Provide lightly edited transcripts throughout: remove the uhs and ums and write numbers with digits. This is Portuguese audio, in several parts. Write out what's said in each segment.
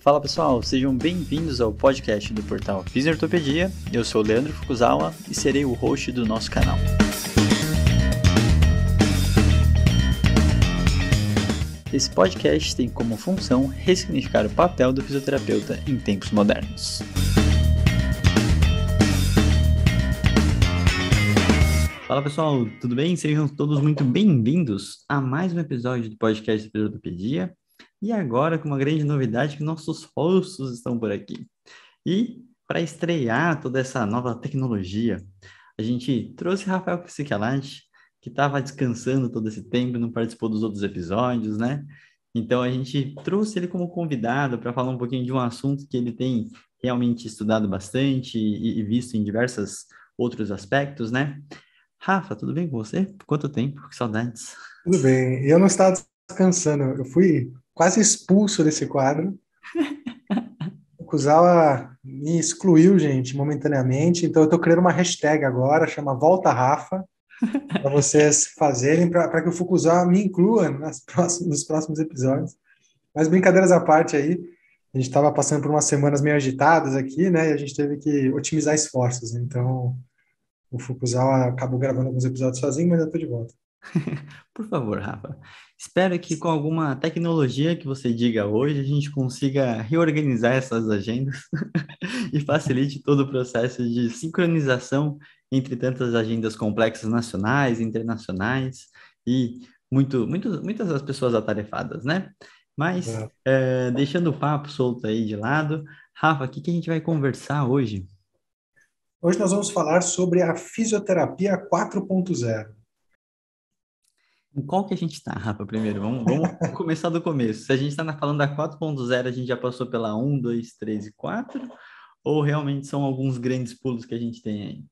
Fala pessoal, sejam bem-vindos ao podcast do portal Fisiortopedia. Eu sou o Leandro Fukuzawa e serei o host do nosso canal. Esse podcast tem como função ressignificar o papel do fisioterapeuta em tempos modernos. Fala pessoal, tudo bem? Sejam todos muito bem-vindos a mais um episódio do podcast do Fisiortopedia. E agora com uma grande novidade que nossos hosts estão por aqui. E para estrear toda essa nova tecnologia, a gente trouxe Rafael Psicalati, que estava descansando todo esse tempo, não participou dos outros episódios, né? Então a gente trouxe ele como convidado para falar um pouquinho de um assunto que ele tem realmente estudado bastante e visto em diversos outros aspectos, né? Rafa, tudo bem com você? Quanto tempo? Que saudades. Tudo bem. Eu não estava descansando. Eu fui quase expulso desse quadro. O Kuzawa me excluiu, gente, momentaneamente. Então, eu estou criando uma hashtag agora, chama Volta Rafa, para vocês fazerem, para que o Fukuzawa me inclua nos próximos episódios. Mas brincadeiras à parte aí, a gente estava passando por umas semanas meio agitadas aqui, né? E a gente teve que otimizar esforços. Então, o Fukuzawa acabou gravando alguns episódios sozinho, mas eu estou de volta. Por favor, Rafa. Espero que com alguma tecnologia que você diga hoje, a gente consiga reorganizar essas agendas e facilite todo o processo de sincronização entre tantas agendas complexas nacionais, internacionais e muitas das pessoas atarefadas, né? Mas, deixando o papo solto aí de lado, Rafa, o que que a gente vai conversar hoje? Hoje nós vamos falar sobre a fisioterapia 4.0. Em qual que a gente está, Rafa, primeiro? Vamos começar do começo. Se a gente está falando da 4.0, a gente já passou pela 1, 2, 3 e 4? Ou realmente são alguns grandes pulos que a gente tem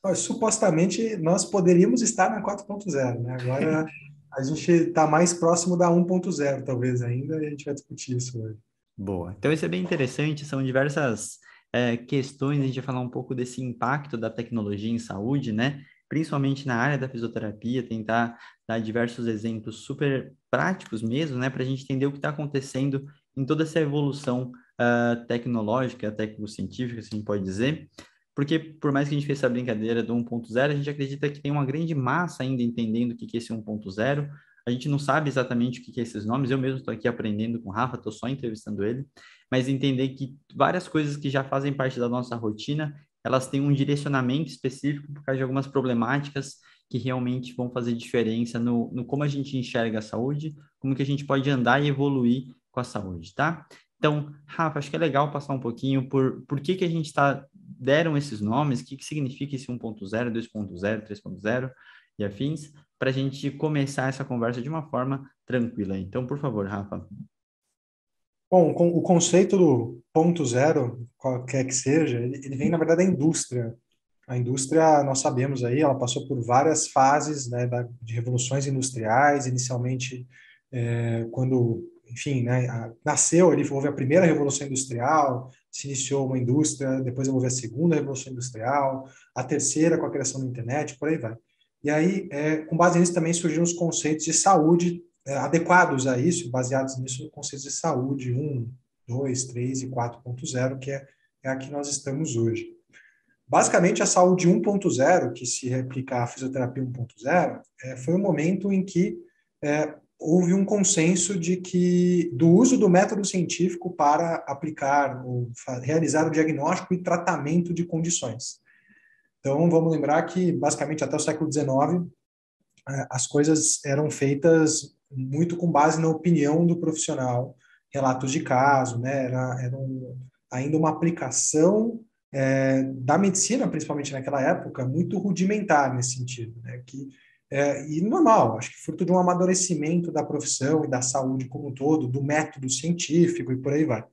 aí? Supostamente nós poderíamos estar na 4.0, né? Agora a gente está mais próximo da 1.0, talvez ainda, e a gente vai discutir isso hoje. Boa. Então, isso é bem interessante. São diversas questões. A gente vai falar um pouco desse impacto da tecnologia em saúde, né? Principalmente na área da fisioterapia, tentar dar diversos exemplos super práticos mesmo, né? Para a gente entender o que está acontecendo em toda essa evolução tecnológica, técnico-científica, assim pode dizer. Porque, por mais que a gente fez essa brincadeira do 1.0, a gente acredita que tem uma grande massa ainda entendendo o que é esse 1.0. A gente não sabe exatamente o que é esses nomes. Eu mesmo estou aqui aprendendo com o Rafa, estou só entrevistando ele, mas entender que várias coisas que já fazem parte da nossa rotina, elas têm um direcionamento específico por causa de algumas problemáticas que realmente vão fazer diferença no como a gente enxerga a saúde, como que a gente pode andar e evoluir com a saúde, tá? Então, Rafa, acho que é legal passar um pouquinho por que a gente deram esses nomes, o que significa esse 1.0, 2.0, 3.0 e afins, para a gente começar essa conversa de uma forma tranquila. Então, por favor, Rafa. Bom, o conceito do ponto zero, qualquer que seja, ele vem, na verdade, da indústria. A indústria, nós sabemos aí, ela passou por várias fases, né, de revoluções industriais, inicialmente, quando, enfim, né, nasceu ali, houve a primeira revolução industrial, se iniciou uma indústria, depois houve a segunda revolução industrial, a terceira com a criação da internet, por aí vai. E aí, com base nisso, também surgiram os conceitos de saúde adequados a isso, baseados nisso, conceitos de saúde 1, 2, 3 e 4.0, que é a que nós estamos hoje. Basicamente, a saúde 1.0, que se replica à fisioterapia 1.0, foi um momento em que houve um consenso de que do uso do método científico para aplicar ou realizar o diagnóstico e tratamento de condições. Então, vamos lembrar que, basicamente, até o século XIX, as coisas eram feitas muito com base na opinião do profissional, relatos de caso, né? Era ainda uma aplicação da medicina, principalmente naquela época, muito rudimentar nesse sentido, né? E normal, acho que fruto de um amadurecimento da profissão e da saúde como um todo, do método científico e por aí vai.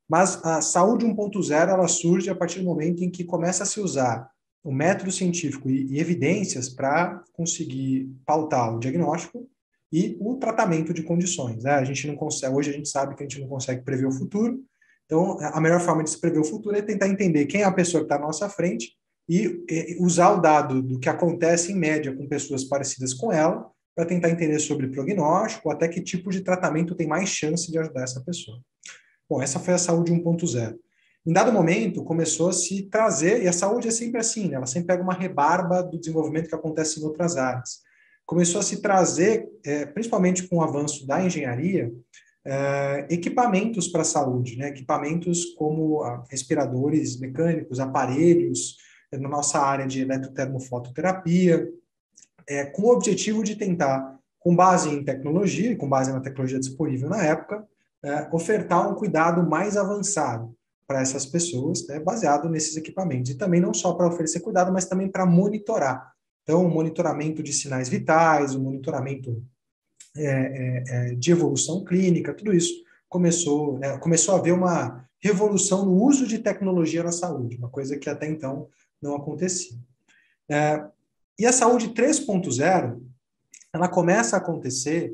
Mas a saúde 1.0 ela surge a partir do momento em que começa a se usar o método científico e evidências para conseguir pautar o diagnóstico e o tratamento de condições. Né? A gente não consegue, hoje a gente sabe que a gente não consegue prever o futuro, então a melhor forma de se prever o futuro é tentar entender quem é a pessoa que está à nossa frente e usar o dado do que acontece em média com pessoas parecidas com ela para tentar entender sobre prognóstico, até que tipo de tratamento tem mais chance de ajudar essa pessoa. Bom, essa foi a saúde 1.0. Em dado momento, começou a se trazer, e a saúde é sempre assim, né? Ela sempre pega uma rebarba do desenvolvimento que acontece em outras áreas. Começou a se trazer, principalmente com o avanço da engenharia, equipamentos para a saúde, né? Equipamentos como respiradores mecânicos, aparelhos, na nossa área de eletrotermofototerapia, com o objetivo de tentar, com base em tecnologia, com base na tecnologia disponível na época, ofertar um cuidado mais avançado para essas pessoas, né, baseado nesses equipamentos. E também não só para oferecer cuidado, mas também para monitorar. Então, o monitoramento de sinais vitais, o monitoramento de evolução clínica, tudo isso começou a haver uma revolução no uso de tecnologia na saúde, uma coisa que até então não acontecia. E a saúde 3.0, ela começa a acontecer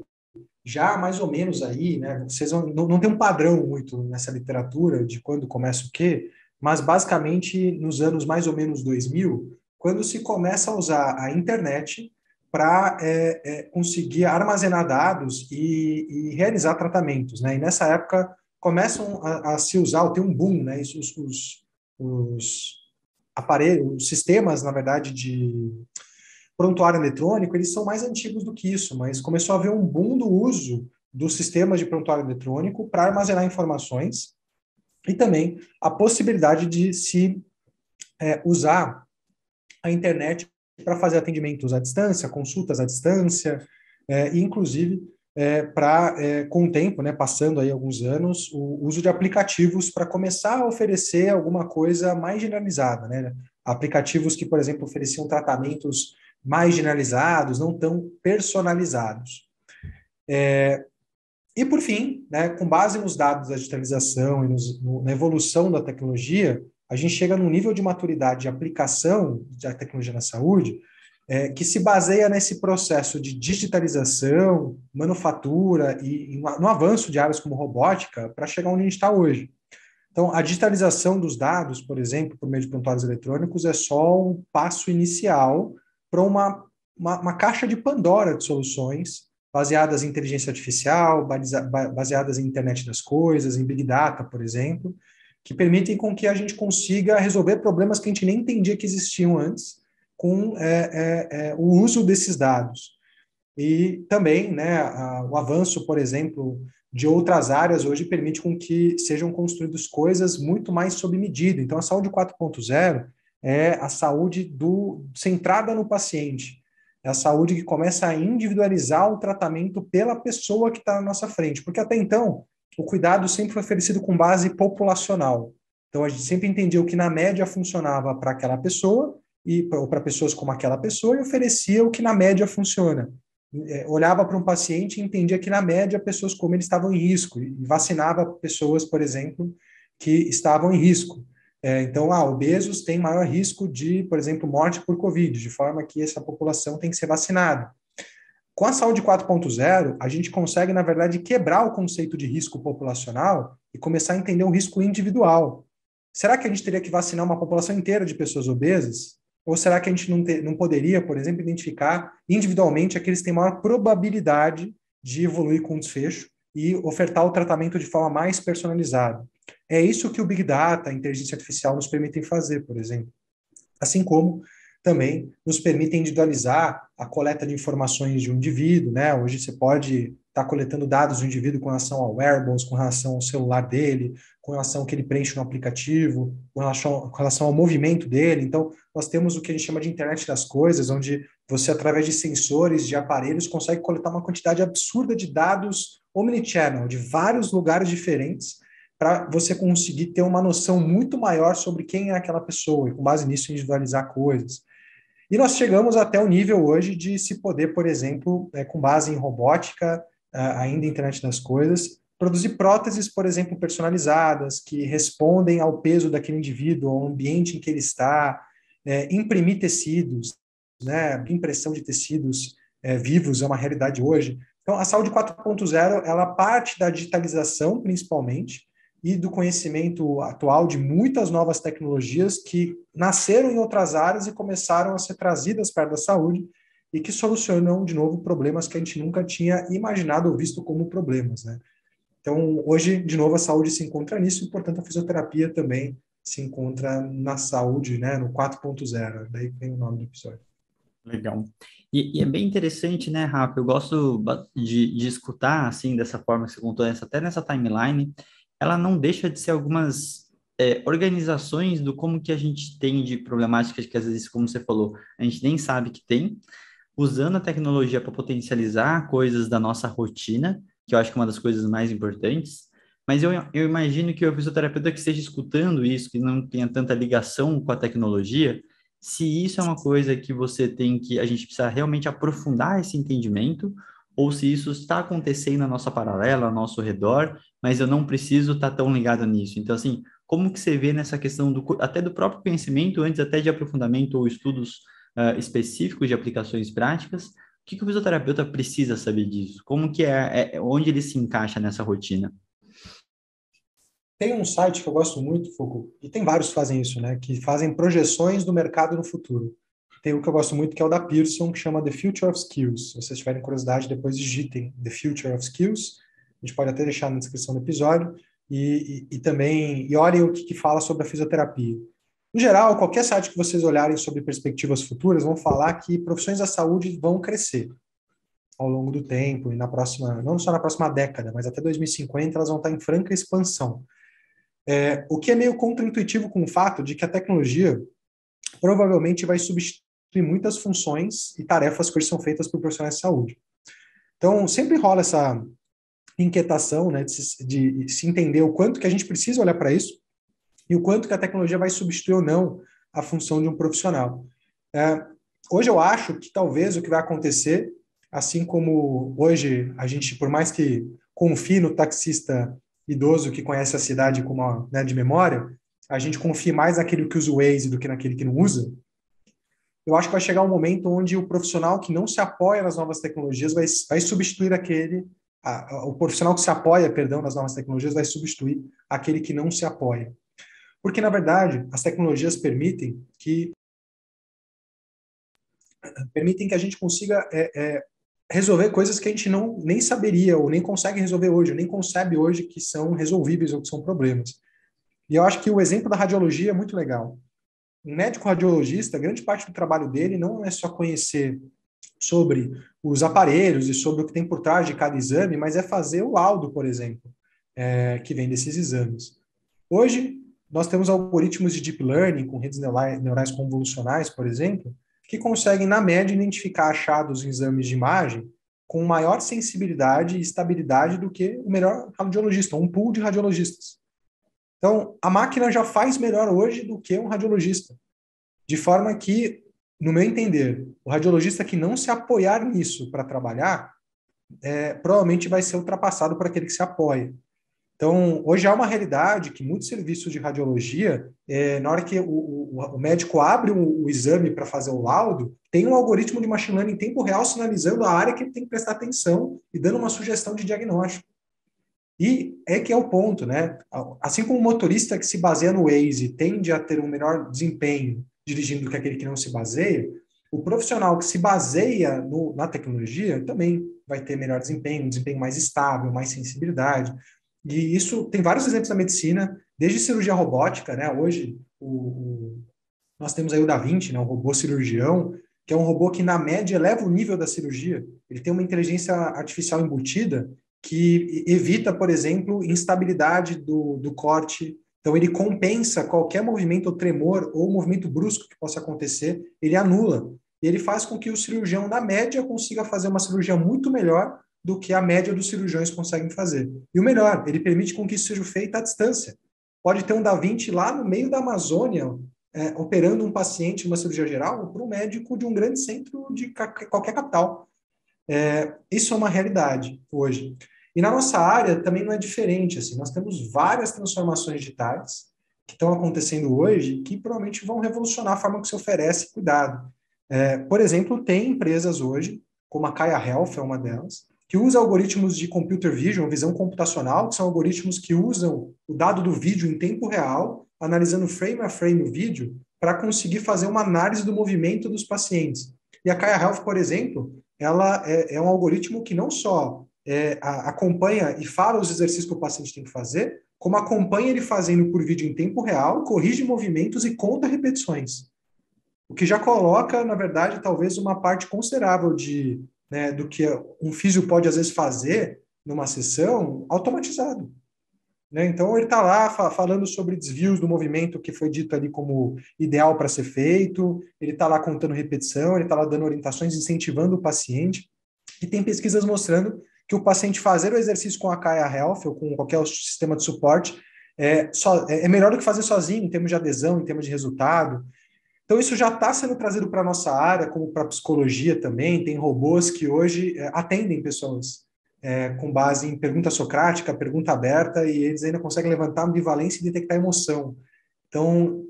já mais ou menos aí, né? Vocês não tem um padrão muito nessa literatura de quando começa o quê, mas basicamente nos anos mais ou menos 2000, quando se começa a usar a internet para conseguir armazenar dados e realizar tratamentos, né? E nessa época começam a se usar, tem um boom, né? Os aparelhos, os sistemas, na verdade, de prontuário eletrônico, eles são mais antigos do que isso, mas começou a haver um boom do uso dos sistemas de prontuário eletrônico para armazenar informações e também a possibilidade de se usar a internet para fazer atendimentos à distância, consultas à distância, e inclusive com o tempo, né, passando aí alguns anos, o uso de aplicativos para começar a oferecer alguma coisa mais generalizada, né? Aplicativos que, por exemplo, ofereciam tratamentos mais generalizados, não tão personalizados. E, por fim, né, com base nos dados da digitalização e na evolução da tecnologia, a gente chega num nível de maturidade de aplicação da tecnologia na saúde que se baseia nesse processo de digitalização, manufatura e no avanço de áreas como robótica para chegar onde a gente está hoje. Então, a digitalização dos dados, por exemplo, por meio de prontuários eletrônicos, é só um passo inicial para uma caixa de Pandora de soluções baseadas em inteligência artificial, baseadas em internet das coisas, em Big Data, por exemplo, que permitem com que a gente consiga resolver problemas que a gente nem entendia que existiam antes, com o uso desses dados. E também, né, o avanço, por exemplo, de outras áreas hoje permite com que sejam construídas coisas muito mais sob medida. Então, a saúde 4.0 é a saúde centrada no paciente. É a saúde que começa a individualizar o tratamento pela pessoa que está na nossa frente. Porque até então, o cuidado sempre foi oferecido com base populacional. Então, a gente sempre entendia o que na média funcionava para aquela pessoa, ou para pessoas como aquela pessoa, e oferecia o que na média funciona. Olhava para um paciente e entendia que, na média, pessoas como ele estavam em risco, e vacinava pessoas, por exemplo, que estavam em risco. Então, obesos têm maior risco de, por exemplo, morte por Covid, de forma que essa população tem que ser vacinada. Com a saúde 4.0, a gente consegue, na verdade, quebrar o conceito de risco populacional e começar a entender o risco individual. Será que a gente teria que vacinar uma população inteira de pessoas obesas? Ou será que a gente não poderia, por exemplo, identificar individualmente aqueles que têm maior probabilidade de evoluir com desfecho e ofertar o tratamento de forma mais personalizada? É isso que o Big Data, a inteligência artificial, nos permitem fazer, por exemplo. Assim como também nos permite individualizar a coleta de informações de um indivíduo, né? Hoje você pode estar coletando dados do indivíduo com relação ao wearables, com relação ao celular dele, com relação ao que ele preenche no aplicativo, com relação ao movimento dele. Então, nós temos o que a gente chama de internet das coisas, onde você, através de sensores, de aparelhos, consegue coletar uma quantidade absurda de dados omnichannel, de vários lugares diferentes, para você conseguir ter uma noção muito maior sobre quem é aquela pessoa e, com base nisso, individualizar coisas. E nós chegamos até o nível hoje de se poder, por exemplo, com base em robótica, ainda internet das coisas, produzir próteses, por exemplo, personalizadas, que respondem ao peso daquele indivíduo, ao ambiente em que ele está, imprimir tecidos, né? Impressão de tecidos vivos é uma realidade hoje. Então, a saúde 4.0, ela parte da digitalização, principalmente, e do conhecimento atual de muitas novas tecnologias que nasceram em outras áreas e começaram a ser trazidas perto da saúde e que solucionam, de novo, problemas que a gente nunca tinha imaginado ou visto como problemas, né? Então, hoje, de novo, a saúde se encontra nisso e, portanto, a fisioterapia também se encontra na saúde, né, no 4.0. Daí vem o nome do episódio. Legal. E é bem interessante, né, Rafa? Eu gosto de escutar, assim, dessa forma que você contou, até nessa timeline, ela não deixa de ser algumas organizações do como que a gente tem de problemáticas que, às vezes, como você falou, a gente nem sabe que tem, usando a tecnologia para potencializar coisas da nossa rotina, que eu acho que é uma das coisas mais importantes. Mas eu imagino que o fisioterapeuta que esteja escutando isso, que não tenha tanta ligação com a tecnologia, se isso é uma coisa que você tem que, a gente precisa realmente aprofundar esse entendimento, ou se isso está acontecendo na nossa paralela, ao nosso redor, mas eu não preciso estar tão ligado nisso. Então, assim, como que você vê nessa questão até do próprio conhecimento, antes até de aprofundamento ou estudos específicos de aplicações práticas, o que que o fisioterapeuta precisa saber disso? Como que onde ele se encaixa nessa rotina? Tem um site que eu gosto muito, Foucault, e tem vários que fazem isso, né? Que fazem projeções do mercado no futuro. Tem um que eu gosto muito, que é o da Pearson, que chama The Future of Skills. Se vocês tiverem curiosidade, depois digitem The Future of Skills. A gente pode até deixar na descrição do episódio. E também, e olhem o que fala sobre a fisioterapia. No geral, qualquer site que vocês olharem sobre perspectivas futuras vão falar que profissões da saúde vão crescer ao longo do tempo e na próxima, não só na próxima década, mas até 2050 elas vão estar em franca expansão. O que é meio contraintuitivo com o fato de que a tecnologia provavelmente vai substituir muitas funções e tarefas que hoje são feitas por profissionais de saúde. Então, sempre rola essa inquietação, né, de se entender o quanto que a gente precisa olhar para isso e o quanto que a tecnologia vai substituir ou não a função de um profissional. Hoje eu acho que talvez o que vai acontecer, assim como hoje a gente, por mais que confie no taxista idoso que conhece a cidade com uma, né, de memória, a gente confia mais naquele que usa o Waze do que naquele que não usa. Eu acho que vai chegar um momento onde o profissional que não se apoia nas novas tecnologias vai substituir o profissional que se apoia, perdão, nas novas tecnologias vai substituir aquele que não se apoia. Porque, na verdade, as tecnologias permitem que a gente consiga resolver coisas que a gente não nem saberia ou nem consegue resolver hoje, ou nem concebe hoje que são resolvíveis ou que são problemas. E eu acho que o exemplo da radiologia é muito legal. Um médico radiologista, grande parte do trabalho dele não é só conhecer sobre os aparelhos e sobre o que tem por trás de cada exame, mas é fazer o laudo, por exemplo, que vem desses exames. Hoje, nós temos algoritmos de deep learning, com redes neurais convolucionais, por exemplo, que conseguem, na média, identificar achados em exames de imagem com maior sensibilidade e estabilidade do que o melhor radiologista, um pool de radiologistas. Então, a máquina já faz melhor hoje do que um radiologista. De forma que, no meu entender, o radiologista que não se apoiar nisso para trabalhar, provavelmente vai ser ultrapassado por aquele que se apoia. Então, hoje há uma realidade que muitos serviços de radiologia, na hora que o médico abre o exame para fazer o laudo, tem um algoritmo de machine learning em tempo real sinalizando a área que ele tem que prestar atenção e dando uma sugestão de diagnóstico. E é que é o ponto, né? Assim como o motorista que se baseia no Waze tende a ter um melhor desempenho dirigindo do que aquele que não se baseia, o profissional que se baseia na tecnologia também vai ter melhor desempenho, um desempenho mais estável, mais sensibilidade. E isso tem vários exemplos na medicina, desde cirurgia robótica, né? Hoje nós temos aí o Da Vinci, né? O robô cirurgião, que é um robô que, na média, eleva o nível da cirurgia. Ele tem uma inteligência artificial embutida que evita, por exemplo, instabilidade do corte. Então, ele compensa qualquer movimento ou tremor ou movimento brusco que possa acontecer, ele anula. E ele faz com que o cirurgião, na média, consiga fazer uma cirurgia muito melhor do que a média dos cirurgiões conseguem fazer. E o melhor, ele permite com que isso seja feito à distância. Pode ter um Da Vinci lá no meio da Amazônia, operando um paciente em uma cirurgia geral para um médico de um grande centro de qualquer capital. Isso é uma realidade hoje. E na nossa área também não é diferente. Assim, nós temos várias transformações digitais que estão acontecendo hoje que provavelmente vão revolucionar a forma que se oferece cuidado. Por exemplo, tem empresas hoje, como a Kaya Health é uma delas, que usa algoritmos de computer vision, visão computacional, que são algoritmos que usam o dado do vídeo em tempo real, analisando frame a frame o vídeo, para conseguir fazer uma análise do movimento dos pacientes. E a Kaya Health, por exemplo, ela é um algoritmo que não só acompanha e fala os exercícios que o paciente tem que fazer, como acompanha ele fazendo por vídeo em tempo real, corrige movimentos e conta repetições. O que já coloca, na verdade, talvez uma parte considerável do que um físio pode, às vezes, fazer numa sessão automatizado. Né? Então, ele está lá falando sobre desvios do movimento que foi dito ali como ideal para ser feito, ele está lá contando repetição, ele está lá dando orientações, incentivando o paciente. E tem pesquisas mostrando que o paciente fazer o exercício com a Kaya Health ou com qualquer sistema de suporte é melhor do que fazer sozinho, em termos de adesão, em termos de resultado. Então, isso já está sendo trazido para a nossa área, como para a psicologia também. Tem robôs que hoje atendem pessoas com base em pergunta socrática, pergunta aberta, e eles ainda conseguem levantar ambivalência e detectar emoção. Então,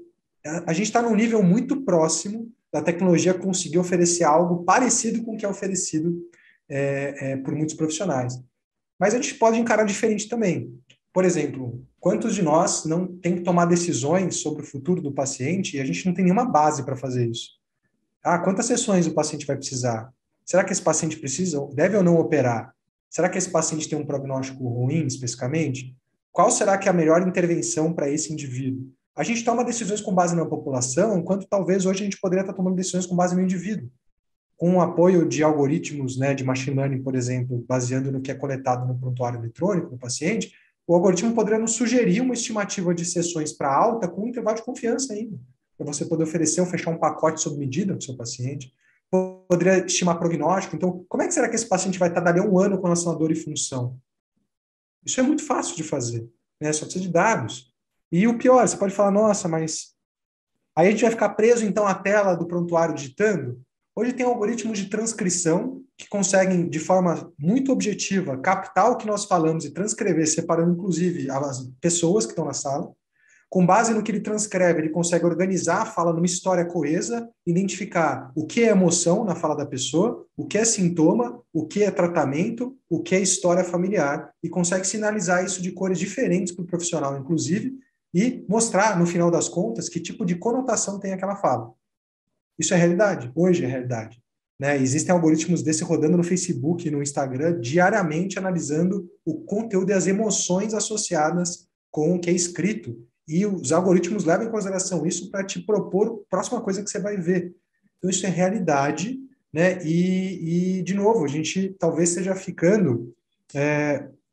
a gente está num nível muito próximo da tecnologia conseguir oferecer algo parecido com o que é oferecido por muitos profissionais. Mas a gente pode encarar diferente também. Por exemplo, quantos de nós não tem que tomar decisões sobre o futuro do paciente e a gente não tem nenhuma base para fazer isso? Quantas sessões o paciente vai precisar? Será que esse paciente deve ou não operar? Será que esse paciente tem um prognóstico ruim, especificamente? Qual será que é a melhor intervenção para esse indivíduo? A gente toma decisões com base na população, enquanto talvez hoje a gente poderia estar tomando decisões com base no indivíduo. Com o apoio de algoritmos, de machine learning, por exemplo, baseando no que é coletado no prontuário eletrônico do paciente, o algoritmo poderia nos sugerir uma estimativa de sessões para alta com um intervalo de confiança ainda, para você poder oferecer ou fechar um pacote sob medida para o seu paciente. Poderia estimar prognóstico. Então, como é que será que esse paciente vai estar dali a um ano com relação a dor e função? Isso é muito fácil de fazer, né? Só precisa de dados. E o pior, você pode falar, nossa, mas aí a gente vai ficar preso, então, à tela do prontuário digitando? Hoje tem algoritmos de transcrição que conseguem, de forma muito objetiva, captar o que nós falamos e transcrever, separando, inclusive, as pessoas que estão na sala. Com base no que ele transcreve, ele consegue organizar a fala numa história coesa, identificar o que é emoção na fala da pessoa, o que é sintoma, o que é tratamento, o que é história familiar, e consegue sinalizar isso de cores diferentes para o profissional, inclusive, e mostrar, no final das contas, que tipo de conotação tem aquela fala. Isso é realidade, hoje é realidade. Né? Existem algoritmos desse rodando no Facebook e no Instagram, diariamente analisando o conteúdo e as emoções associadas com o que é escrito. E os algoritmos levam em consideração isso para te propor a próxima coisa que você vai ver. Então, isso é realidade, né? E de novo, a gente talvez esteja ficando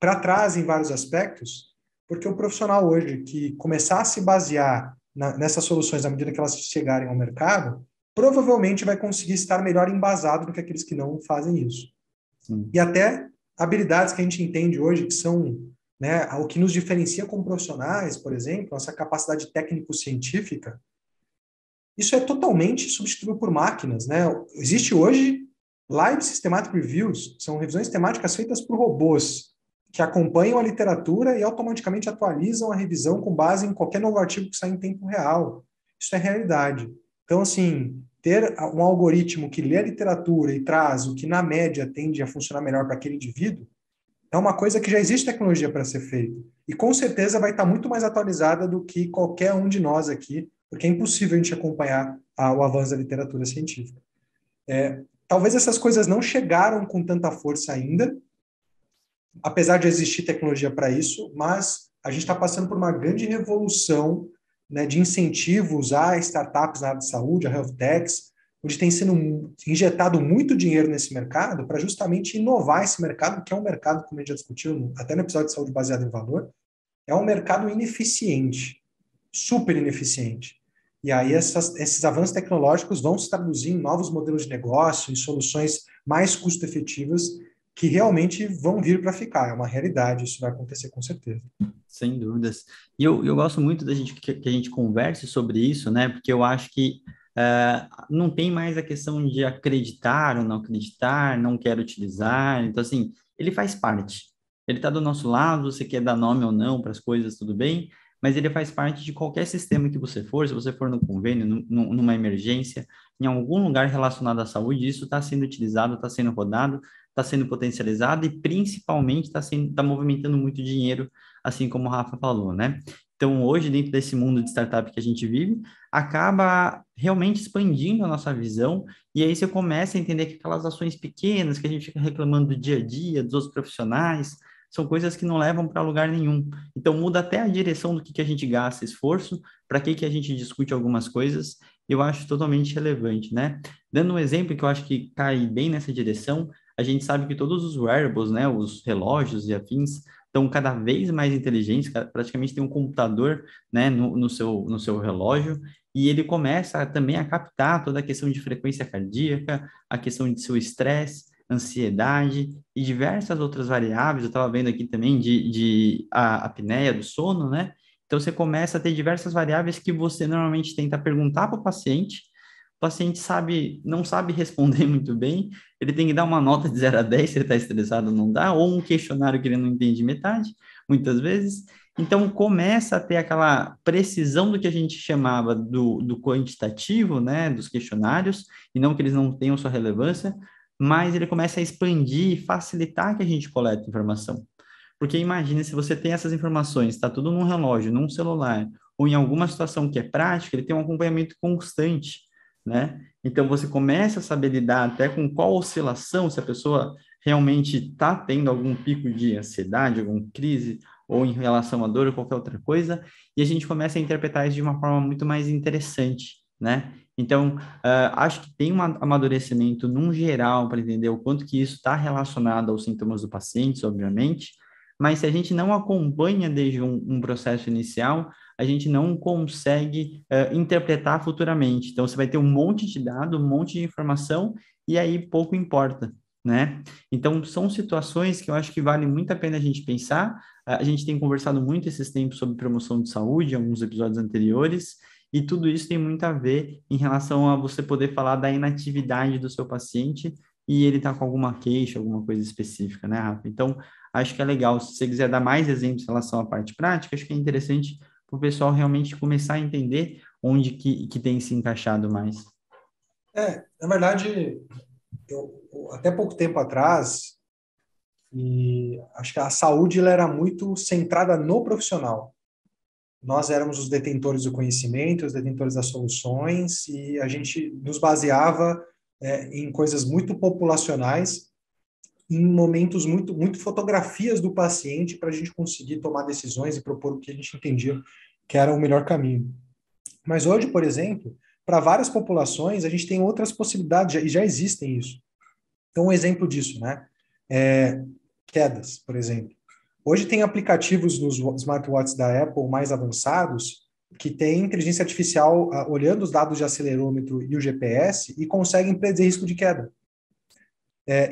para trás em vários aspectos, porque o profissional hoje que começar a se basear nessas soluções à medida que elas chegarem ao mercado, provavelmente vai conseguir estar melhor embasado do que aqueles que não fazem isso. Sim. E até habilidades que a gente entende hoje, que são o que nos diferencia como profissionais, por exemplo, nossa capacidade técnico-científica, isso é totalmente substituído por máquinas. Né? Existe hoje Live Systematic Reviews, são revisões temáticas feitas por robôs, que acompanham a literatura e automaticamente atualizam a revisão com base em qualquer novo artigo que sai em tempo real. Isso é realidade. Então, assim, ter um algoritmo que lê a literatura e traz o que, na média, tende a funcionar melhor para aquele indivíduo, é uma coisa que já existe tecnologia para ser feita. E, com certeza, vai estar muito mais atualizada do que qualquer um de nós aqui, porque é impossível a gente acompanhar o avanço da literatura científica. Talvez essas coisas não chegaram com tanta força ainda, apesar de existir tecnologia para isso, mas a gente está passando por uma grande revolução de incentivos a startups na área de saúde, a health techs, onde tem sendo injetado muito dinheiro nesse mercado para justamente inovar esse mercado, que é um mercado, como a gente já discutiu até no episódio de saúde baseado em valor, é um mercado ineficiente, super ineficiente. E aí esses avanços tecnológicos vão se traduzir em novos modelos de negócio, em soluções mais custo-efetivas, que realmente vão vir para ficar. É uma realidade, isso vai acontecer com certeza. Sem dúvidas. E eu gosto muito que a gente converse sobre isso, né? Porque eu acho que não tem mais a questão de acreditar ou não acreditar, não quero utilizar. Então, assim, ele faz parte. Ele está do nosso lado, você quer dar nome ou não para as coisas, tudo bem, mas ele faz parte de qualquer sistema que você for, se você for no convênio, numa emergência, em algum lugar relacionado à saúde, isso está sendo utilizado, está sendo rodado, está sendo potencializado e principalmente está movimentando muito dinheiro, assim como o Rafa falou, né? Então, hoje, dentro desse mundo de startup que a gente vive, acaba realmente expandindo a nossa visão, e aí você começa a entender que aquelas ações pequenas que a gente fica reclamando do dia a dia, dos outros profissionais, são coisas que não levam para lugar nenhum. Então, muda até a direção do que a gente gasta esforço, para que a gente discute algumas coisas, eu acho totalmente relevante, né? Dando um exemplo que eu acho que cai bem nessa direção, a gente sabe que todos os wearables, né, os relógios e afins, estão cada vez mais inteligentes, praticamente tem um computador, né, no seu relógio, e ele começa também a captar toda a questão de frequência cardíaca, a questão de seu estresse, ansiedade e diversas outras variáveis. Eu estava vendo aqui também de a apneia do sono, né? Então você começa a ter diversas variáveis que você normalmente tenta perguntar para o paciente não sabe responder muito bem, ele tem que dar uma nota de 0 a 10 se ele está estressado, não dá, ou um questionário que ele não entende metade, muitas vezes. Então, começa a ter aquela precisão do que a gente chamava do quantitativo, né, dos questionários, e não que eles não tenham sua relevância, mas ele começa a expandir e facilitar que a gente coleta informação. Porque imagine se você tem essas informações, está tudo num relógio, num celular, ou em alguma situação que é prática, ele tem um acompanhamento constante, né? Então você começa a saber lidar até com qual oscilação, se a pessoa realmente está tendo algum pico de ansiedade, alguma crise, ou em relação à dor ou qualquer outra coisa, e a gente começa a interpretar isso de uma forma muito mais interessante, né? Então, acho que tem um amadurecimento num geral para entender o quanto que isso está relacionado aos sintomas do paciente, obviamente, mas se a gente não acompanha desde um processo inicial, a gente não consegue interpretar futuramente. Então, você vai ter um monte de dado, um monte de informação, e aí pouco importa, né? Então, são situações que eu acho que vale muito a pena a gente pensar. A gente tem conversado muito esses tempos sobre promoção de saúde, em alguns episódios anteriores, e tudo isso tem muito a ver em relação a você poder falar da inatividade do seu paciente e ele está com alguma queixa, alguma coisa específica, né, Rafa? Então, acho que é legal. Se você quiser dar mais exemplos em relação à parte prática, acho que é interessante para o pessoal realmente começar a entender onde que tem se encaixado mais. Na verdade, até pouco tempo atrás, e acho que a saúde ela era muito centrada no profissional. Nós éramos os detentores do conhecimento, os detentores das soluções, e a gente nos baseava em coisas muito populacionais, em momentos muito fotografias do paciente para a gente conseguir tomar decisões e propor o que a gente entendia que era o melhor caminho. Mas hoje, por exemplo, para várias populações, a gente tem outras possibilidades, e já existem isso. Então, um exemplo disso, né? Quedas, por exemplo. Hoje tem aplicativos nos smartwatches da Apple mais avançados que têm inteligência artificial olhando os dados de acelerômetro e o GPS e conseguem predizer risco de queda.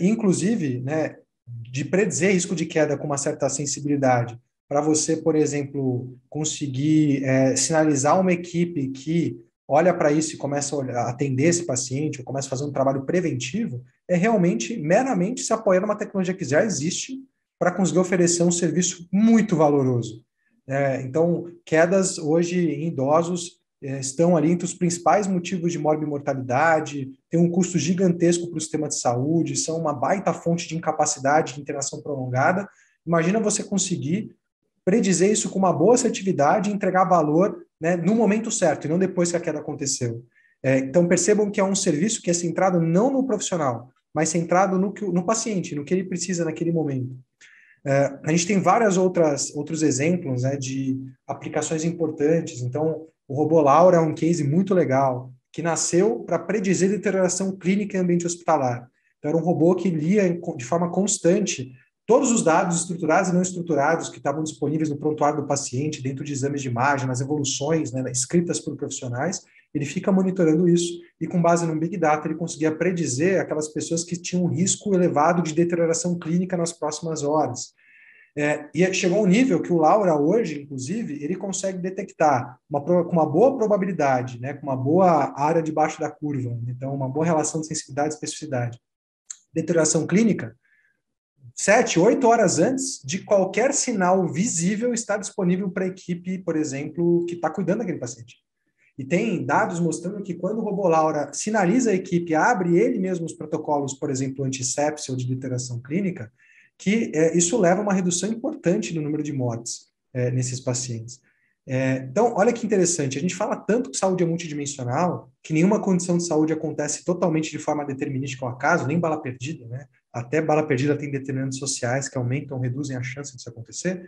Inclusive, né, de predizer risco de queda com uma certa sensibilidade, para você, por exemplo, conseguir sinalizar uma equipe que olha para isso e começa a atender esse paciente, ou começa a fazer um trabalho preventivo, é realmente, meramente, se apoiar numa tecnologia que já existe para conseguir oferecer um serviço muito valoroso. Então, quedas hoje em idosos estão ali entre os principais motivos de morbimortalidade, tem um custo gigantesco para o sistema de saúde, são uma baita fonte de incapacidade de internação prolongada. Imagina você conseguir predizer isso com uma boa assertividade e entregar valor, né, no momento certo, e não depois que a queda aconteceu. Então, percebam que é um serviço que é centrado não no profissional, mas centrado no paciente, no que ele precisa naquele momento. A gente tem outros exemplos, né, de aplicações importantes. Então, o robô Laura é um case muito legal, que nasceu para predizer deterioração clínica em ambiente hospitalar. Então, era um robô que lia de forma constante todos os dados estruturados e não estruturados que estavam disponíveis no prontuário do paciente, dentro de exames de imagem, nas evoluções, né, escritas por profissionais. Ele fica monitorando isso e, com base no Big Data, ele conseguia predizer aquelas pessoas que tinham um risco elevado de deterioração clínica nas próximas horas. E chegou um nível que o Laura hoje, inclusive, ele consegue detectar com uma boa probabilidade, né, com uma boa área debaixo da curva, então uma boa relação de sensibilidade e especificidade. Deterioração clínica, 7, 8 horas antes de qualquer sinal visível estar disponível para a equipe, por exemplo, que está cuidando daquele paciente. E tem dados mostrando que quando o robô Laura sinaliza a equipe, abre ele mesmo os protocolos, por exemplo, anti-sepsia ou de deterioração clínica, que isso leva a uma redução importante no número de mortes nesses pacientes. Então, olha que interessante, a gente fala tanto que saúde é multidimensional, que nenhuma condição de saúde acontece totalmente de forma determinística ao acaso, nem bala perdida, né? Até bala perdida tem determinantes sociais que aumentam, reduzem a chance disso acontecer.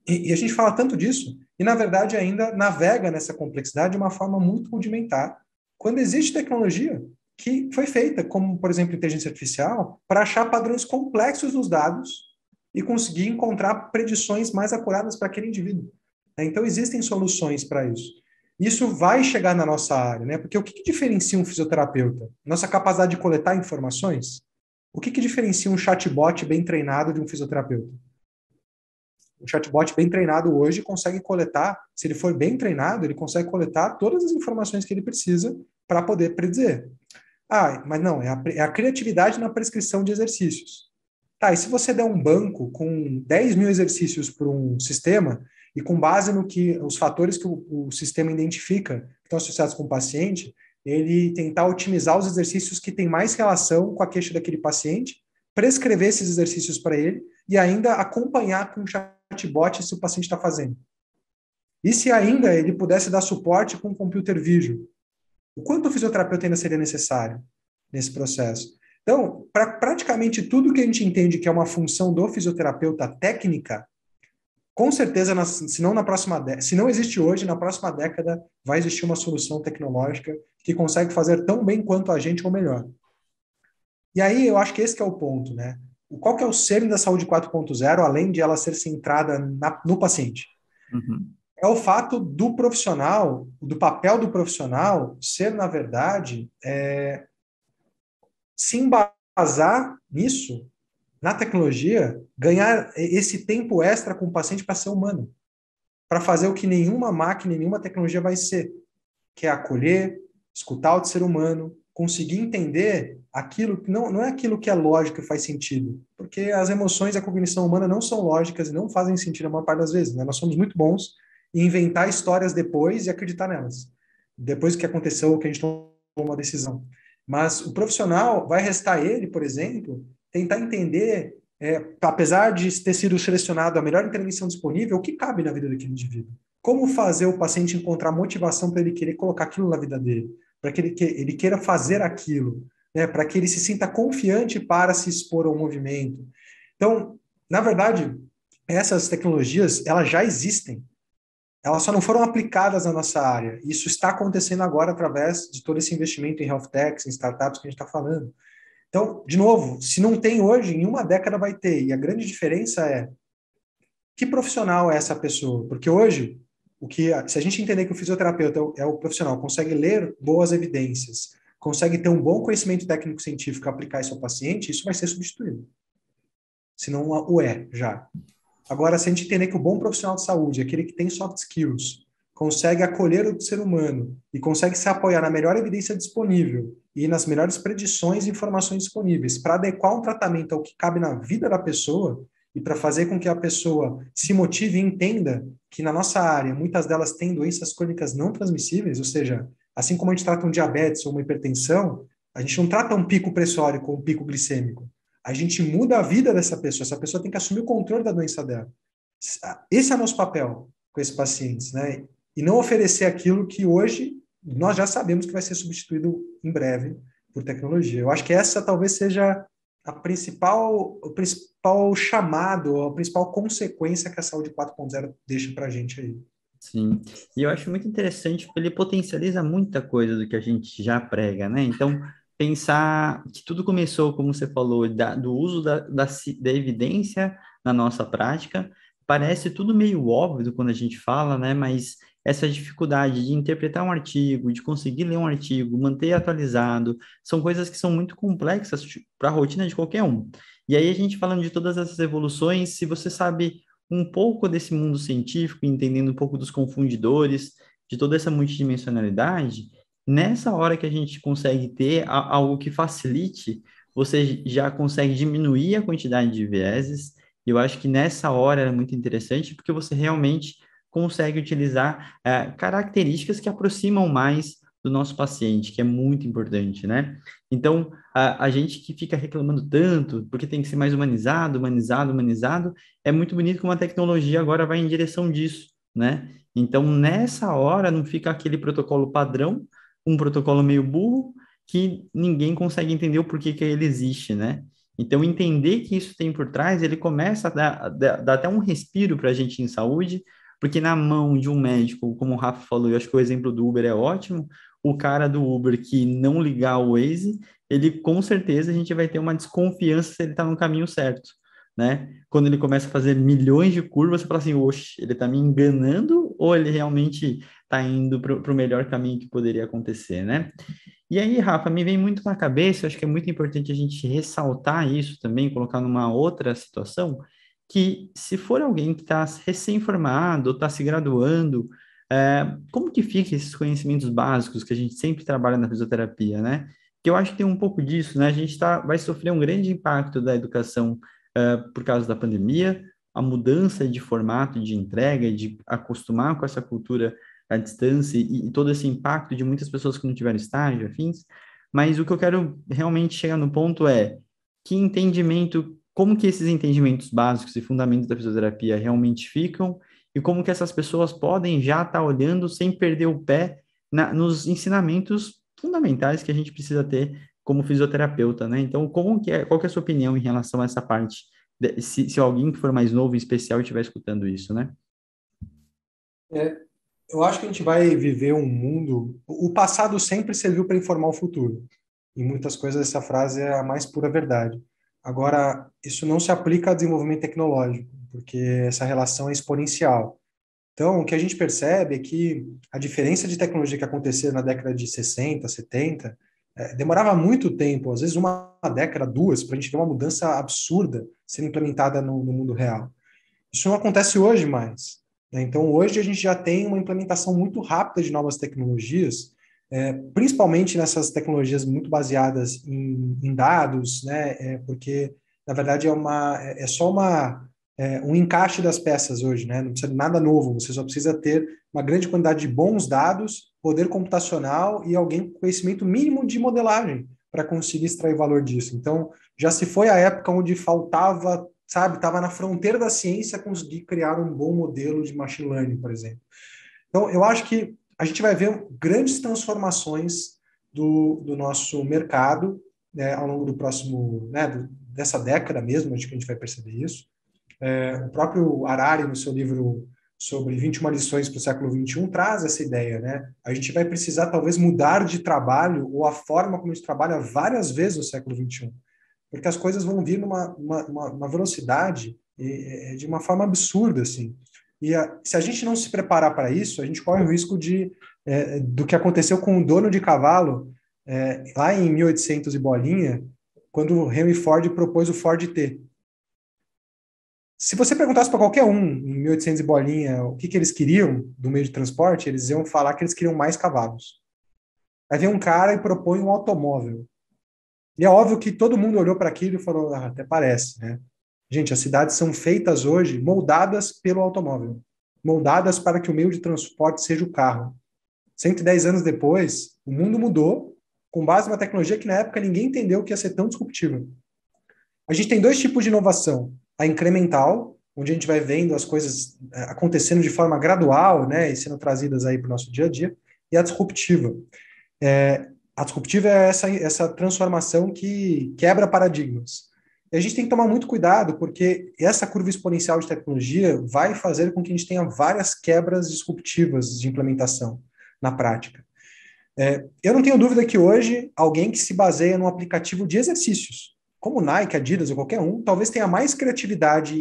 E a gente fala tanto disso, e na verdade ainda navega nessa complexidade de uma forma muito rudimentar, quando existe tecnologia que foi feita, como, por exemplo, inteligência artificial, para achar padrões complexos nos dados e conseguir encontrar predições mais acuradas para aquele indivíduo. Então, existem soluções para isso. Isso vai chegar na nossa área, né? Porque o que diferencia um fisioterapeuta? Nossa capacidade de coletar informações? O que diferencia um chatbot bem treinado de um fisioterapeuta? Um chatbot bem treinado hoje consegue coletar, se ele for bem treinado, ele consegue coletar todas as informações que ele precisa para poder predizer. Mas não, é a criatividade na prescrição de exercícios. Tá, e se você der um banco com 10 mil exercícios para um sistema, e com base no que os fatores que o sistema identifica que estão associados com o paciente, ele tentar otimizar os exercícios que têm mais relação com a queixa daquele paciente, prescrever esses exercícios para ele e ainda acompanhar com o chatbot se o paciente está fazendo. E se ainda ele pudesse dar suporte com o computer vision, o quanto o fisioterapeuta ainda seria necessário nesse processo? Então, para praticamente tudo que a gente entende que é uma função do fisioterapeuta técnica, com certeza, se não na próxima década, se não existe hoje, na próxima década vai existir uma solução tecnológica que consegue fazer tão bem quanto a gente ou melhor. E aí eu acho que esse que é o ponto, né? Qual que é o cerne da saúde 4.0, além de ela ser centrada no paciente? Uhum. É o fato do profissional, do papel do profissional ser, na verdade, se embasar nisso, na tecnologia, ganhar esse tempo extra com o paciente para ser humano, para fazer o que nenhuma máquina, nenhuma tecnologia vai ser, que é acolher, escutar o ser humano, conseguir entender aquilo que não é aquilo que é lógico e faz sentido, porque as emoções e a cognição humana não são lógicas e não fazem sentido a maior parte das vezes, né? Nós somos muito bons em inventar histórias depois e acreditar nelas, depois que aconteceu, que a gente tomou uma decisão. Mas o profissional vai restar ele, por exemplo, tentar entender, apesar de ter sido selecionado a melhor intervenção disponível, o que cabe na vida daquele indivíduo. Como fazer o paciente encontrar motivação para ele querer colocar aquilo na vida dele, para que ele queira fazer aquilo, né, para que ele se sinta confiante para se expor ao movimento. Então, na verdade, essas tecnologias, elas já existem. Elas só não foram aplicadas na nossa área. Isso está acontecendo agora através de todo esse investimento em health techs, em startups que a gente está falando. Então, de novo, se não tem hoje, em uma década vai ter. E a grande diferença é que profissional é essa pessoa? Porque hoje, se a gente entender que o fisioterapeuta é o profissional, consegue ler boas evidências, consegue ter um bom conhecimento técnico-científico e aplicar isso ao paciente, isso vai ser substituído. Se não o é, já. Agora, se a gente entender que o bom profissional de saúde é aquele que tem soft skills, consegue acolher o ser humano e consegue se apoiar na melhor evidência disponível e nas melhores predições e informações disponíveis para adequar um tratamento ao que cabe na vida da pessoa e para fazer com que a pessoa se motive e entenda que na nossa área, muitas delas têm doenças crônicas não transmissíveis, ou seja, assim como a gente trata um diabetes ou uma hipertensão, a gente não trata um pico pressórico ou um pico glicêmico. A gente muda a vida dessa pessoa. Essa pessoa tem que assumir o controle da doença dela. Esse é o nosso papel com esses pacientes, né? E não oferecer aquilo que hoje nós já sabemos que vai ser substituído em breve por tecnologia. Eu acho que essa talvez seja o principal chamado, a principal consequência que a saúde 4.0 deixa para a gente aí. Sim, e eu acho muito interessante porque ele potencializa muita coisa do que a gente já prega, né? Então, pensar que tudo começou, como você falou, do uso da evidência na nossa prática, parece tudo meio óbvio quando a gente fala, né? Mas essa dificuldade de interpretar um artigo, de conseguir ler um artigo, manter atualizado, são coisas que são muito complexas para a rotina de qualquer um. E aí, a gente falando de todas essas evoluções, se você sabe um pouco desse mundo científico, entendendo um pouco dos confundidores, de toda essa multidimensionalidade, nessa hora que a gente consegue ter algo que facilite, você já consegue diminuir a quantidade de vieses. Eu acho que nessa hora é muito interessante, porque você realmente consegue utilizar características que aproximam mais do nosso paciente, que é muito importante, né? Então, a gente que fica reclamando tanto, porque tem que ser mais humanizado, humanizado, humanizado, é muito bonito como a tecnologia agora vai em direção disso, né? Então, nessa hora, não fica aquele protocolo padrão, um protocolo meio burro, que ninguém consegue entender o porquê que ele existe, né? Então, entender que isso tem por trás, ele começa a dar até um respiro para a gente em saúde, porque na mão de um médico, como o Rafa falou, eu acho que o exemplo do Uber é ótimo, o cara do Uber que não ligar o Waze, ele com certeza a gente vai ter uma desconfiança se ele está no caminho certo, né? Quando ele começa a fazer milhões de curvas, você fala assim, oxe, ele está me enganando ou ele realmente está indo para o melhor caminho que poderia acontecer, né? E aí, Rafa, me vem muito na cabeça, acho que é muito importante a gente ressaltar isso também, colocar numa outra situação, que se for alguém que está recém-formado ou está se graduando, como que fica esses conhecimentos básicos que a gente sempre trabalha na fisioterapia, né? Que eu acho que tem um pouco disso, né? A gente vai sofrer um grande impacto da educação, por causa da pandemia, a mudança de formato de entrega e de acostumar com essa cultura à distância e todo esse impacto de muitas pessoas que não tiveram estágio, afins. Mas o que eu quero realmente chegar no ponto é que entendimento, como que esses entendimentos básicos e fundamentos da fisioterapia realmente ficam e como que essas pessoas podem já estar olhando sem perder o pé nos ensinamentos fundamentais que a gente precisa ter como fisioterapeuta, né? Então, qual que é a sua opinião em relação a essa parte? Se alguém que for mais novo, em especial, estiver escutando isso, né? É, eu acho que a gente vai viver um mundo. O passado sempre serviu para informar o futuro. Em muitas coisas, essa frase é a mais pura verdade. Agora, isso não se aplica ao desenvolvimento tecnológico, porque essa relação é exponencial. Então, o que a gente percebe é que a diferença de tecnologia que acontecia na década de 60, 70, demorava muito tempo, às vezes uma década, duas, para a gente ver uma mudança absurda sendo implementada no mundo real. Isso não acontece hoje mais, né? Então, hoje a gente já tem uma implementação muito rápida de novas tecnologias, principalmente nessas tecnologias muito baseadas em dados, né? Porque, na verdade, é só um encaixe das peças hoje, né? Não precisa de nada novo, você só precisa ter uma grande quantidade de bons dados, poder computacional e alguém com conhecimento mínimo de modelagem para conseguir extrair valor disso. Então, já se foi a época onde faltava, sabe, estava na fronteira da ciência conseguir criar um bom modelo de machine learning, por exemplo. Então, eu acho que a gente vai ver grandes transformações do nosso mercado, né, ao longo do próximo, né, dessa década mesmo, acho que a gente vai perceber isso. O próprio Harari, no seu livro sobre 21 lições para o século XXI, traz essa ideia, né? A gente vai precisar, talvez, mudar de trabalho ou a forma como a gente trabalha várias vezes no século XXI, porque as coisas vão vir numa velocidade de uma forma absurda, assim. Se a gente não se preparar para isso, a gente corre o risco do que aconteceu com o dono de cavalo lá em 1800 e bolinha, quando o Henry Ford propôs o Ford T. Se você perguntasse para qualquer um em 1800 e bolinha o que eles queriam do meio de transporte, eles iam falar que eles queriam mais cavalos. Aí vem um cara e propõe um automóvel. E é óbvio que todo mundo olhou para aquilo e falou, até parece, né? Gente, as cidades são feitas hoje, moldadas pelo automóvel, moldadas para que o meio de transporte seja o carro. 110 anos depois, o mundo mudou com base numa tecnologia que na época ninguém entendeu que ia ser tão disruptiva. A gente tem dois tipos de inovação. A incremental, onde a gente vai vendo as coisas acontecendo de forma gradual, né, e sendo trazidas aí para o nosso dia a dia, e a disruptiva. A disruptiva é essa transformação que quebra paradigmas. E a gente tem que tomar muito cuidado, porque essa curva exponencial de tecnologia vai fazer com que a gente tenha várias quebras disruptivas de implementação na prática. Eu não tenho dúvida que hoje alguém que se baseia num aplicativo de exercícios, como Nike, Adidas ou qualquer um, talvez tenha mais criatividade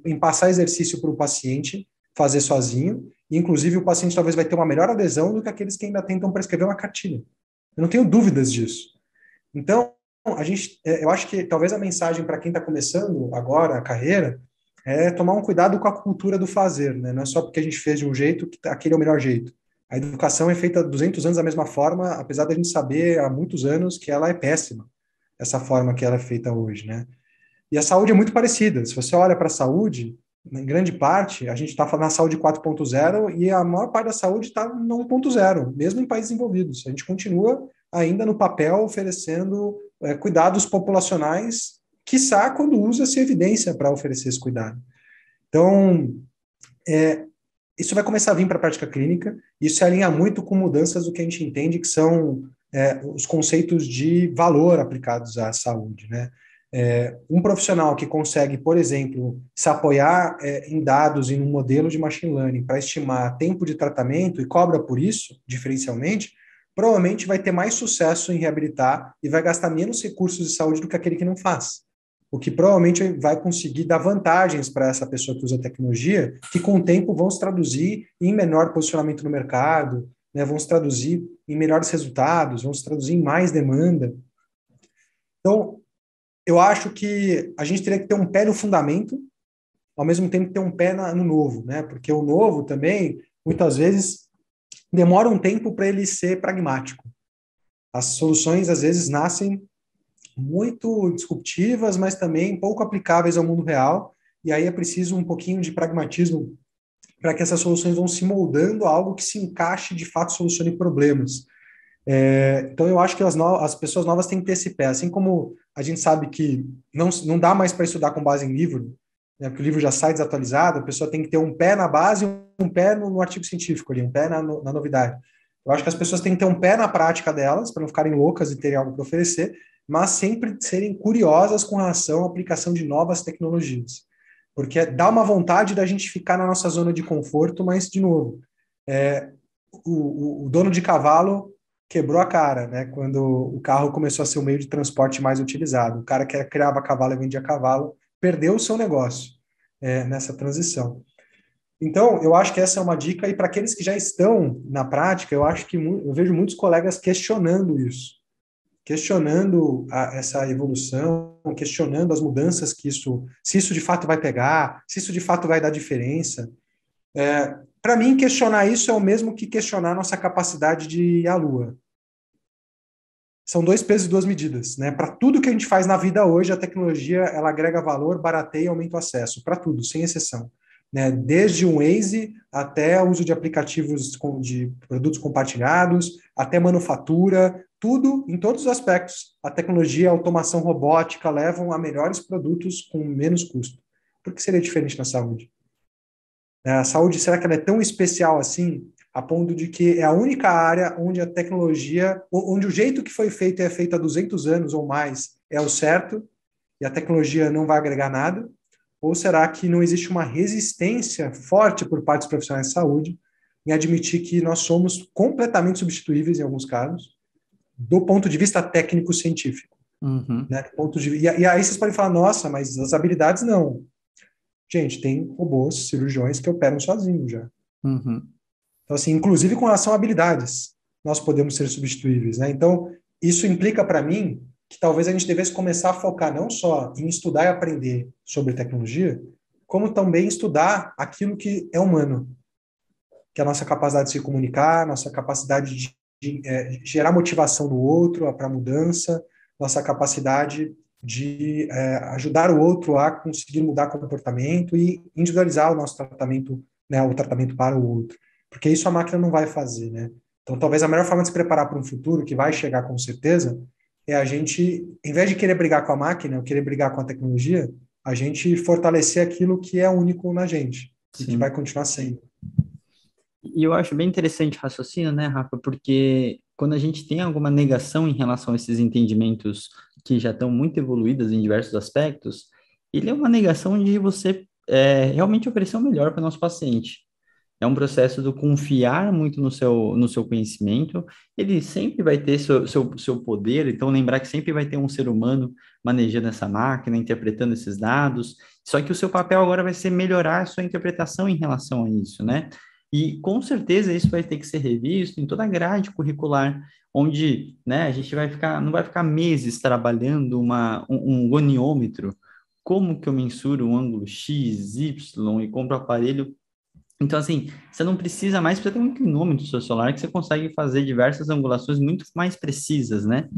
em passar exercício para o paciente fazer sozinho, e inclusive o paciente talvez vai ter uma melhor adesão do que aqueles que ainda tentam prescrever uma cartilha. Eu não tenho dúvidas disso. Então, eu acho que talvez a mensagem para quem está começando agora a carreira é tomar um cuidado com a cultura do fazer, né? Não é só porque a gente fez de um jeito que aquele é o melhor jeito. A educação é feita há 200 anos da mesma forma, apesar da gente saber há muitos anos que ela é péssima, essa forma que ela é feita hoje, né? E a saúde é muito parecida. Se você olha para a saúde, em grande parte, a gente está falando da saúde 4.0 e a maior parte da saúde está no 1.0, mesmo em países desenvolvidos. A gente continua ainda no papel oferecendo cuidados populacionais, quiçá quando usa-se evidência para oferecer esse cuidado. Então, isso vai começar a vir para a prática clínica, e isso se alinha muito com mudanças do que a gente entende que são os conceitos de valor aplicados à saúde, né? Um profissional que consegue, por exemplo, se apoiar em dados em um modelo de machine learning para estimar tempo de tratamento e cobra por isso, diferencialmente, provavelmente vai ter mais sucesso em reabilitar e vai gastar menos recursos de saúde do que aquele que não faz. O que provavelmente vai conseguir dar vantagens para essa pessoa que usa tecnologia, que com o tempo vão se traduzir em menor posicionamento no mercado, né, vão se traduzir em melhores resultados, vão se traduzir em mais demanda. Então, eu acho que a gente teria que ter um pé no fundamento, ao mesmo tempo ter um pé no novo, né? Porque o novo também, muitas vezes, demora um tempo para ele ser pragmático. As soluções, às vezes, nascem muito disruptivas, mas também pouco aplicáveis ao mundo real, e aí é preciso um pouquinho de pragmatismo para que essas soluções vão se moldando a algo que se encaixe, de fato, solucione problemas. Então, eu acho que as pessoas novas têm que ter esse pé. Assim como a gente sabe que não dá mais para estudar com base em livro, né, porque o livro já sai desatualizado, a pessoa tem que ter um pé na base e um pé no artigo científico, ali, um pé na novidade. Eu acho que as pessoas têm que ter um pé na prática delas, para não ficarem loucas e terem algo para oferecer, mas sempre serem curiosas com relação à aplicação de novas tecnologias. Porque dá uma vontade da gente ficar na nossa zona de conforto, mas, de novo, o dono de cavalo quebrou a cara, né? Quando o carro começou a ser o meio de transporte mais utilizado. O cara que criava cavalo e vendia cavalo perdeu o seu negócio nessa transição. Então, eu acho que essa é uma dica, e para aqueles que já estão na prática, eu acho que eu vejo muitos colegas questionando isso, questionando essa evolução, questionando as mudanças que se isso de fato vai pegar, se isso de fato vai dar diferença. Para mim, questionar isso é o mesmo que questionar nossa capacidade de ir à Lua. São dois pesos e duas medidas, né? Para tudo que a gente faz na vida hoje, a tecnologia ela agrega valor, barateia e aumenta o acesso, para tudo, sem exceção. Né? Desde um Waze até o uso de aplicativos de produtos compartilhados, até manufatura, tudo, em todos os aspectos. A tecnologia, a automação robótica levam a melhores produtos com menos custo. Por que seria diferente na saúde? A saúde, será que ela é tão especial assim, a ponto de que é a única área onde a tecnologia, onde o jeito que foi feito é feito há 200 anos ou mais é o certo e a tecnologia não vai agregar nada? Ou será que não existe uma resistência forte por parte dos profissionais de saúde em admitir que nós somos completamente substituíveis em alguns casos, do ponto de vista técnico-científico? Uhum. Né? E aí vocês podem falar, nossa, mas as habilidades não. Gente, tem robôs, cirurgiões que operam sozinhos já. Uhum. Então, assim, inclusive com relação a habilidades, nós podemos ser substituíveis, né? Então, isso implica para mim que talvez a gente devesse começar a focar não só em estudar e aprender sobre tecnologia, como também estudar aquilo que é humano, que é a nossa capacidade de se comunicar, nossa capacidade de gerar motivação no outro para a mudança, nossa capacidade de ajudar o outro a conseguir mudar comportamento e individualizar o nosso tratamento, né, o tratamento para o outro. Porque isso a máquina não vai fazer, né? Então, talvez a melhor forma de se preparar para um futuro, que vai chegar com certeza, é a gente, em vez de querer brigar com a máquina, ou querer brigar com a tecnologia, a gente fortalecer aquilo que é único na gente e que vai Sim. continuar sendo. E eu acho bem interessante o raciocínio, né, Rafa? Porque quando a gente tem alguma negação em relação a esses entendimentos que já estão muito evoluídos em diversos aspectos, ele é uma negação de você realmente oferecer o melhor para o nosso paciente. É um processo do confiar muito no seu conhecimento. Ele sempre vai ter seu poder, então lembrar que sempre vai ter um ser humano manejando essa máquina, interpretando esses dados. Só que o seu papel agora vai ser melhorar a sua interpretação em relação a isso, né? E com certeza isso vai ter que ser revisto em toda a grade curricular, onde, né, a gente não vai ficar meses trabalhando um goniômetro. Como que eu mensuro um ângulo X, Y e compro o aparelho. Então, assim, você não precisa mais, você tem um cronômetro no seu celular que você consegue fazer diversas angulações muito mais precisas, né?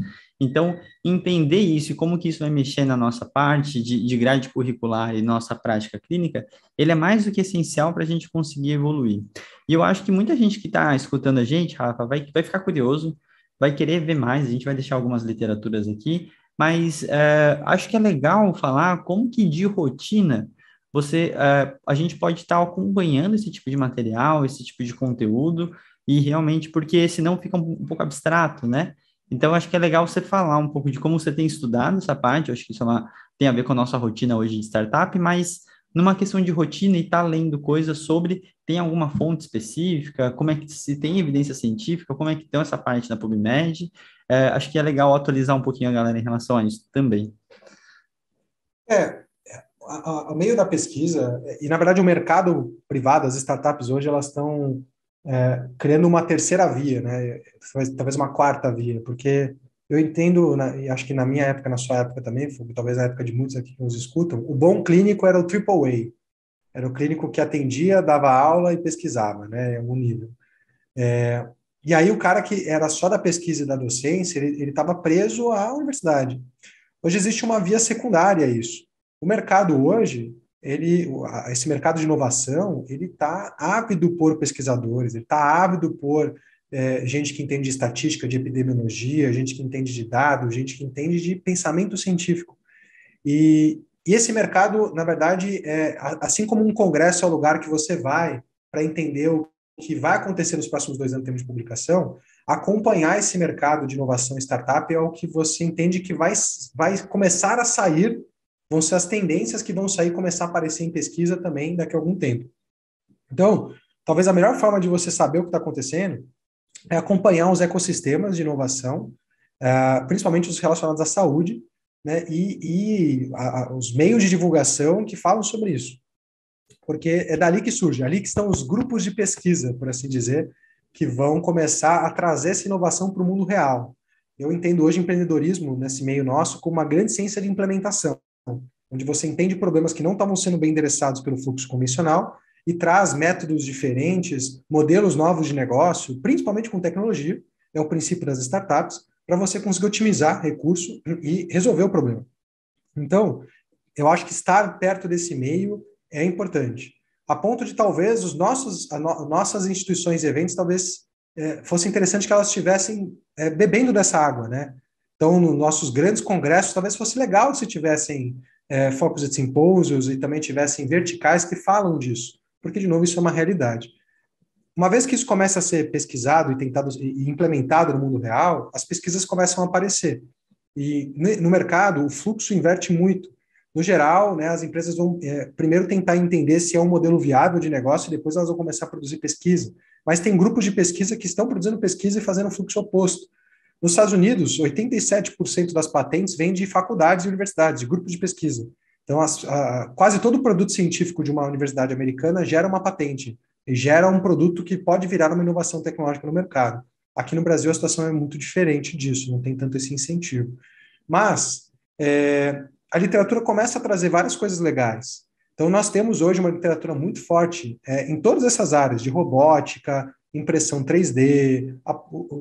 Então, entender isso e como que isso vai mexer na nossa parte de grade curricular e nossa prática clínica, ele é mais do que essencial para a gente conseguir evoluir. E eu acho que muita gente que está escutando a gente, Rafa, vai ficar curioso, vai querer ver mais, a gente vai deixar algumas literaturas aqui, mas acho que é legal falar como que de rotina a gente pode estar acompanhando esse tipo de material, esse tipo de conteúdo, e realmente, porque senão fica um pouco abstrato, né? Então, acho que é legal você falar um pouco de como você tem estudado essa parte, eu acho que isso tem a ver com a nossa rotina hoje de startup, mas numa questão de rotina e estar lendo coisas sobre, tem alguma fonte específica, como é que se tem evidência científica, como é que tem essa parte na PubMed, acho que é legal atualizar um pouquinho a galera em relação a isso também. É, ao meio da pesquisa, e na verdade o mercado privado, as startups hoje, elas estão criando uma terceira via, né? Talvez uma quarta via, porque eu entendo, e acho que na minha época, na sua época também, talvez na época de muitos aqui que nos escutam, o bom clínico era o AAA, era o clínico que atendia, dava aula e pesquisava, né, em algum nível. E aí o cara que era só da pesquisa e da docência, ele estava preso à universidade. Hoje existe uma via secundária a isso. O mercado hoje, esse mercado de inovação, ele está ávido por pesquisadores, ele está ávido por gente que entende de estatística, de epidemiologia, gente que entende de dados, gente que entende de pensamento científico. E esse mercado, na verdade, assim como um congresso é o lugar que você vai para entender o que vai acontecer nos próximos 2 anos em termos de publicação, acompanhar esse mercado de inovação e startup é o que você entende que vai começar a sair, vão ser as tendências que vão sair, começar a aparecer em pesquisa também daqui a algum tempo. Então, talvez a melhor forma de você saber o que está acontecendo é acompanhar os ecossistemas de inovação, principalmente os relacionados à saúde, né, os meios de divulgação que falam sobre isso. Porque é dali que surge, ali que estão os grupos de pesquisa, por assim dizer, que vão começar a trazer essa inovação para o mundo real. Eu entendo hoje empreendedorismo, nesse meio nosso, como uma grande ciência de implementação, onde você entende problemas que não estavam sendo bem endereçados pelo fluxo convencional e traz métodos diferentes, modelos novos de negócio, principalmente com tecnologia, é o princípio das startups, para você conseguir otimizar recurso e resolver o problema. Então, eu acho que estar perto desse meio é importante. A ponto de talvez nossas instituições e eventos talvez fosse interessante que elas estivessem bebendo dessa água, né? Então, nos nossos grandes congressos, talvez fosse legal se tivessem focus de simpósios e também tivessem verticais que falam disso, porque, de novo, isso é uma realidade. Uma vez que isso começa a ser pesquisado e tentado e implementado no mundo real, as pesquisas começam a aparecer. E no mercado, o fluxo inverte muito. No geral, né, as empresas vão primeiro tentar entender se é um modelo viável de negócio e depois elas vão começar a produzir pesquisa. Mas tem grupos de pesquisa que estão produzindo pesquisa e fazendo o fluxo oposto. Nos Estados Unidos, 87% das patentes vêm de faculdades e universidades, de grupos de pesquisa. Então, quase todo produto científico de uma universidade americana gera uma patente e gera um produto que pode virar uma inovação tecnológica no mercado. Aqui no Brasil, a situação é muito diferente disso, não tem tanto esse incentivo. Mas a literatura começa a trazer várias coisas legais. Então, nós temos hoje uma literatura muito forte em todas essas áreas, de robótica, impressão 3D,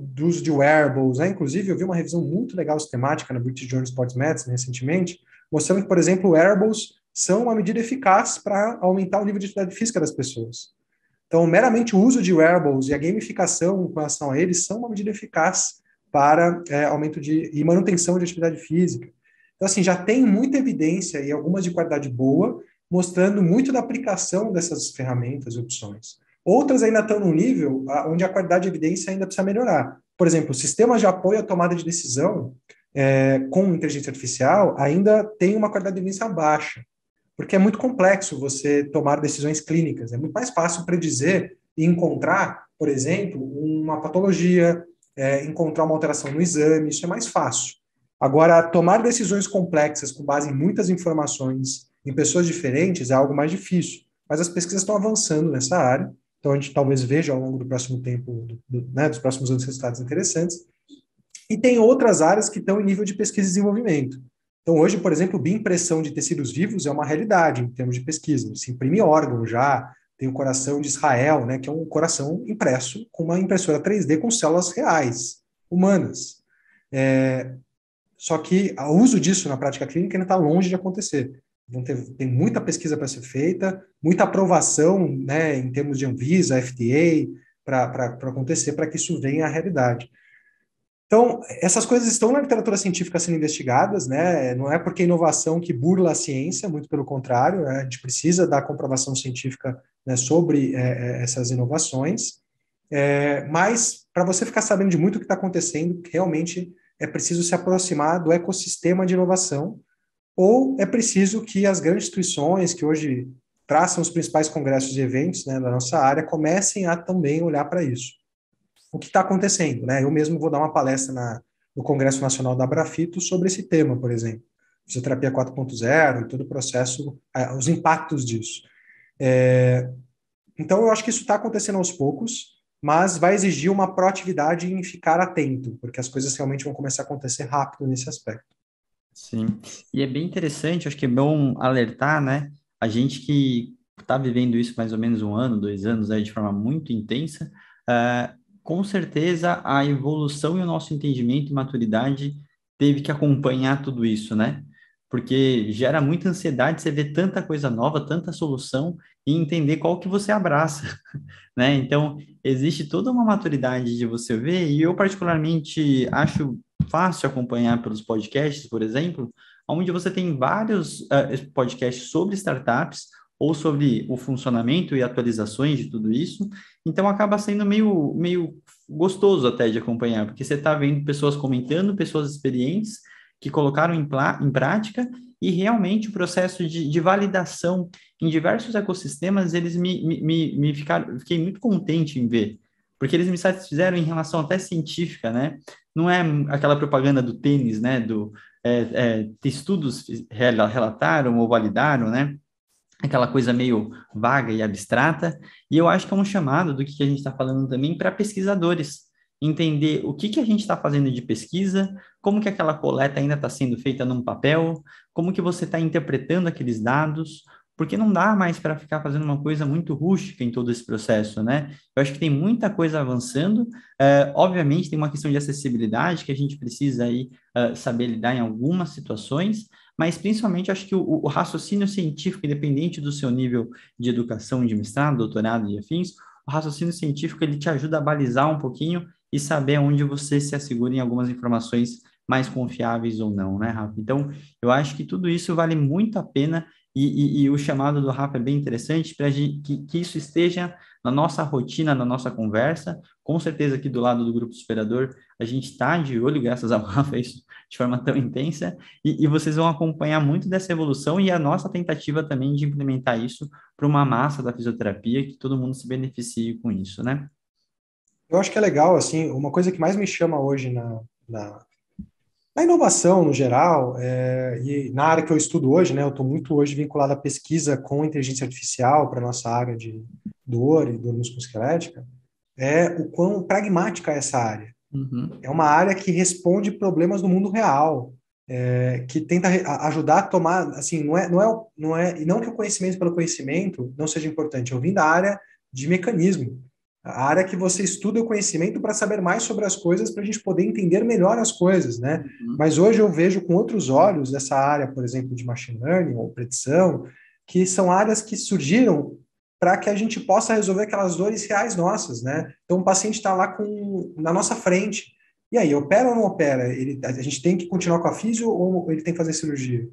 do uso de wearables, né? Inclusive, eu vi uma revisão muito legal sistemática na British Journal of Sports Medicine recentemente, mostrando que, por exemplo, wearables são uma medida eficaz para aumentar o nível de atividade física das pessoas. Então, meramente o uso de wearables e a gamificação com relação a eles são uma medida eficaz para aumento e manutenção de atividade física. Então, assim, já tem muita evidência e algumas de qualidade boa, mostrando muito da aplicação dessas ferramentas e opções. Outras ainda estão num nível onde a qualidade de evidência ainda precisa melhorar. Por exemplo, sistemas de apoio à tomada de decisão com inteligência artificial ainda tem uma qualidade de evidência baixa, porque é muito complexo você tomar decisões clínicas. É muito mais fácil predizer e encontrar, por exemplo, uma patologia, encontrar uma alteração no exame, isso é mais fácil. Agora, tomar decisões complexas com base em muitas informações em pessoas diferentes é algo mais difícil. Mas as pesquisas estão avançando nessa área, então a gente talvez veja ao longo do próximo tempo, dos próximos anos, resultados interessantes. E tem outras áreas que estão em nível de pesquisa e desenvolvimento. Então, hoje, por exemplo, bioimpressão de tecidos vivos é uma realidade em termos de pesquisa. Se imprime órgão já, tem o coração de Israel, né, que é um coração impresso com uma impressora 3D com células reais, humanas. Só que o uso disso na prática clínica ainda está longe de acontecer. Tem muita pesquisa para ser feita, muita aprovação, né, em termos de Anvisa, FDA, para acontecer, para que isso venha à realidade. Então, essas coisas estão na literatura científica sendo investigadas, né? Não é porque inovação que burla a ciência, muito pelo contrário, né? A gente precisa da comprovação científica, né, sobre essas inovações. Mas, para você ficar sabendo de muito o que está acontecendo, realmente é preciso se aproximar do ecossistema de inovação, ou é preciso que as grandes instituições que hoje traçam os principais congressos e eventos, né, da nossa área comecem a também olhar para isso. O que está acontecendo, né? Eu mesmo vou dar uma palestra no Congresso Nacional da Abrafito sobre esse tema, por exemplo, fisioterapia 4.0 e todo o processo, os impactos disso. Então, eu acho que isso está acontecendo aos poucos, mas vai exigir uma proatividade em ficar atento, porque as coisas realmente vão começar a acontecer rápido nesse aspecto. Sim, e é bem interessante, acho que é bom alertar, né? A gente que está vivendo isso mais ou menos um ano, 2 anos, aí, de forma muito intensa, com certeza a evolução e o nosso entendimento e maturidade teve que acompanhar tudo isso, né? Porque gera muita ansiedade você ver tanta coisa nova, tanta solução e entender qual que você abraça, né? Então, existe toda uma maturidade de você ver, e eu particularmente acho fácil acompanhar pelos podcasts, por exemplo, onde você tem vários podcasts sobre startups ou sobre o funcionamento e atualizações de tudo isso. Então, acaba sendo meio gostoso até de acompanhar, porque você está vendo pessoas comentando, pessoas experientes que colocaram em prática, e realmente o processo de validação em diversos ecossistemas, eles me ficaram, fiquei muito contente em ver, porque eles me satisfizeram em relação até científica, né? Não é aquela propaganda do tênis, né? Estudos relataram ou validaram, né? Aquela coisa meio vaga e abstrata, e eu acho que é um chamado do que a gente está falando também para pesquisadores, entender o que a gente está fazendo de pesquisa, como que aquela coleta ainda está sendo feita num papel, como que você está interpretando aqueles dados, porque não dá mais para ficar fazendo uma coisa muito rústica em todo esse processo, né? Eu acho que tem muita coisa avançando, obviamente tem uma questão de acessibilidade que a gente precisa aí saber lidar em algumas situações, mas principalmente acho que o raciocínio científico, independente do seu nível de educação, de mestrado, doutorado e afins, o raciocínio científico ele te ajuda a balizar um pouquinho e saber onde você se assegura em algumas informações mais confiáveis ou não, né, Rafa? Então, eu acho que tudo isso vale muito a pena e o chamado do Rafa é bem interessante para que isso esteja na nossa rotina, na nossa conversa. Com certeza aqui do lado do Grupo Superador, a gente está de olho, graças ao Rafa, isso de forma tão intensa, e vocês vão acompanhar muito dessa evolução e a nossa tentativa também de implementar isso para uma massa da fisioterapia, que todo mundo se beneficie com isso, né? Eu acho que é legal, assim, uma coisa que mais me chama hoje na inovação no geral, e na área que eu estudo hoje, né, eu estou muito hoje vinculado à pesquisa com inteligência artificial para a nossa área de dor e dor musculoesquelética, é o quão pragmática é essa área. Uhum. É uma área que responde problemas do mundo real, que tenta ajudar a tomar, assim, e não que o conhecimento pelo conhecimento não seja importante. Eu vim da área de mecanismo, a área que você estuda o conhecimento para saber mais sobre as coisas, para a gente poder entender melhor as coisas, né? Uhum. Mas hoje eu vejo com outros olhos essa área, por exemplo, de machine learning ou predição, que são áreas que surgiram para que a gente possa resolver aquelas dores reais nossas, né? Então o paciente está lá na nossa frente. E aí, opera ou não opera? A gente tem que continuar com a físio ou ele tem que fazer cirurgia?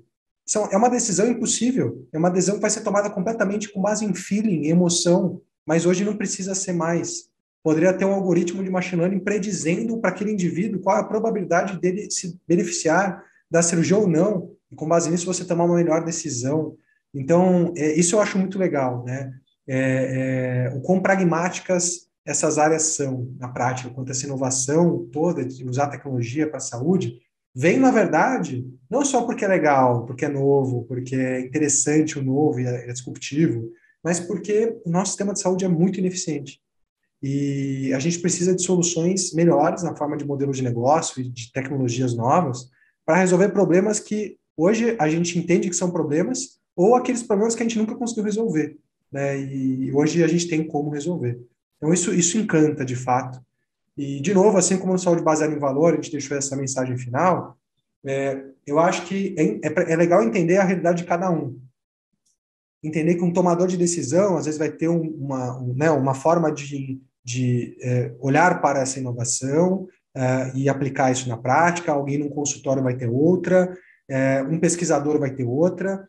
É uma decisão impossível, é uma decisão que vai ser tomada completamente com base em feeling, emoção, mas hoje não precisa ser mais. Poderia ter um algoritmo de machine learning predizendo para aquele indivíduo qual é a probabilidade dele se beneficiar da cirurgia ou não, e com base nisso você tomar uma melhor decisão. Então, isso eu acho muito legal, né? O quão pragmáticas essas áreas são na prática, quanto essa inovação toda de usar tecnologia para a saúde, vem, na verdade, não só porque é legal, porque é novo, porque é interessante o novo e é disruptivo, mas porque o nosso sistema de saúde é muito ineficiente. E a gente precisa de soluções melhores na forma de modelos de negócio e de tecnologias novas para resolver problemas que hoje a gente entende que são problemas ou aqueles problemas que a gente nunca conseguiu resolver, né? E hoje a gente tem como resolver. Então isso encanta de fato. E de novo, assim como no saúde baseada em valor, a gente deixou essa mensagem final. Eu acho que é legal entender a realidade de cada um, entender que um tomador de decisão, às vezes, vai ter uma forma de olhar para essa inovação e aplicar isso na prática, alguém num consultório vai ter outra, um pesquisador vai ter outra.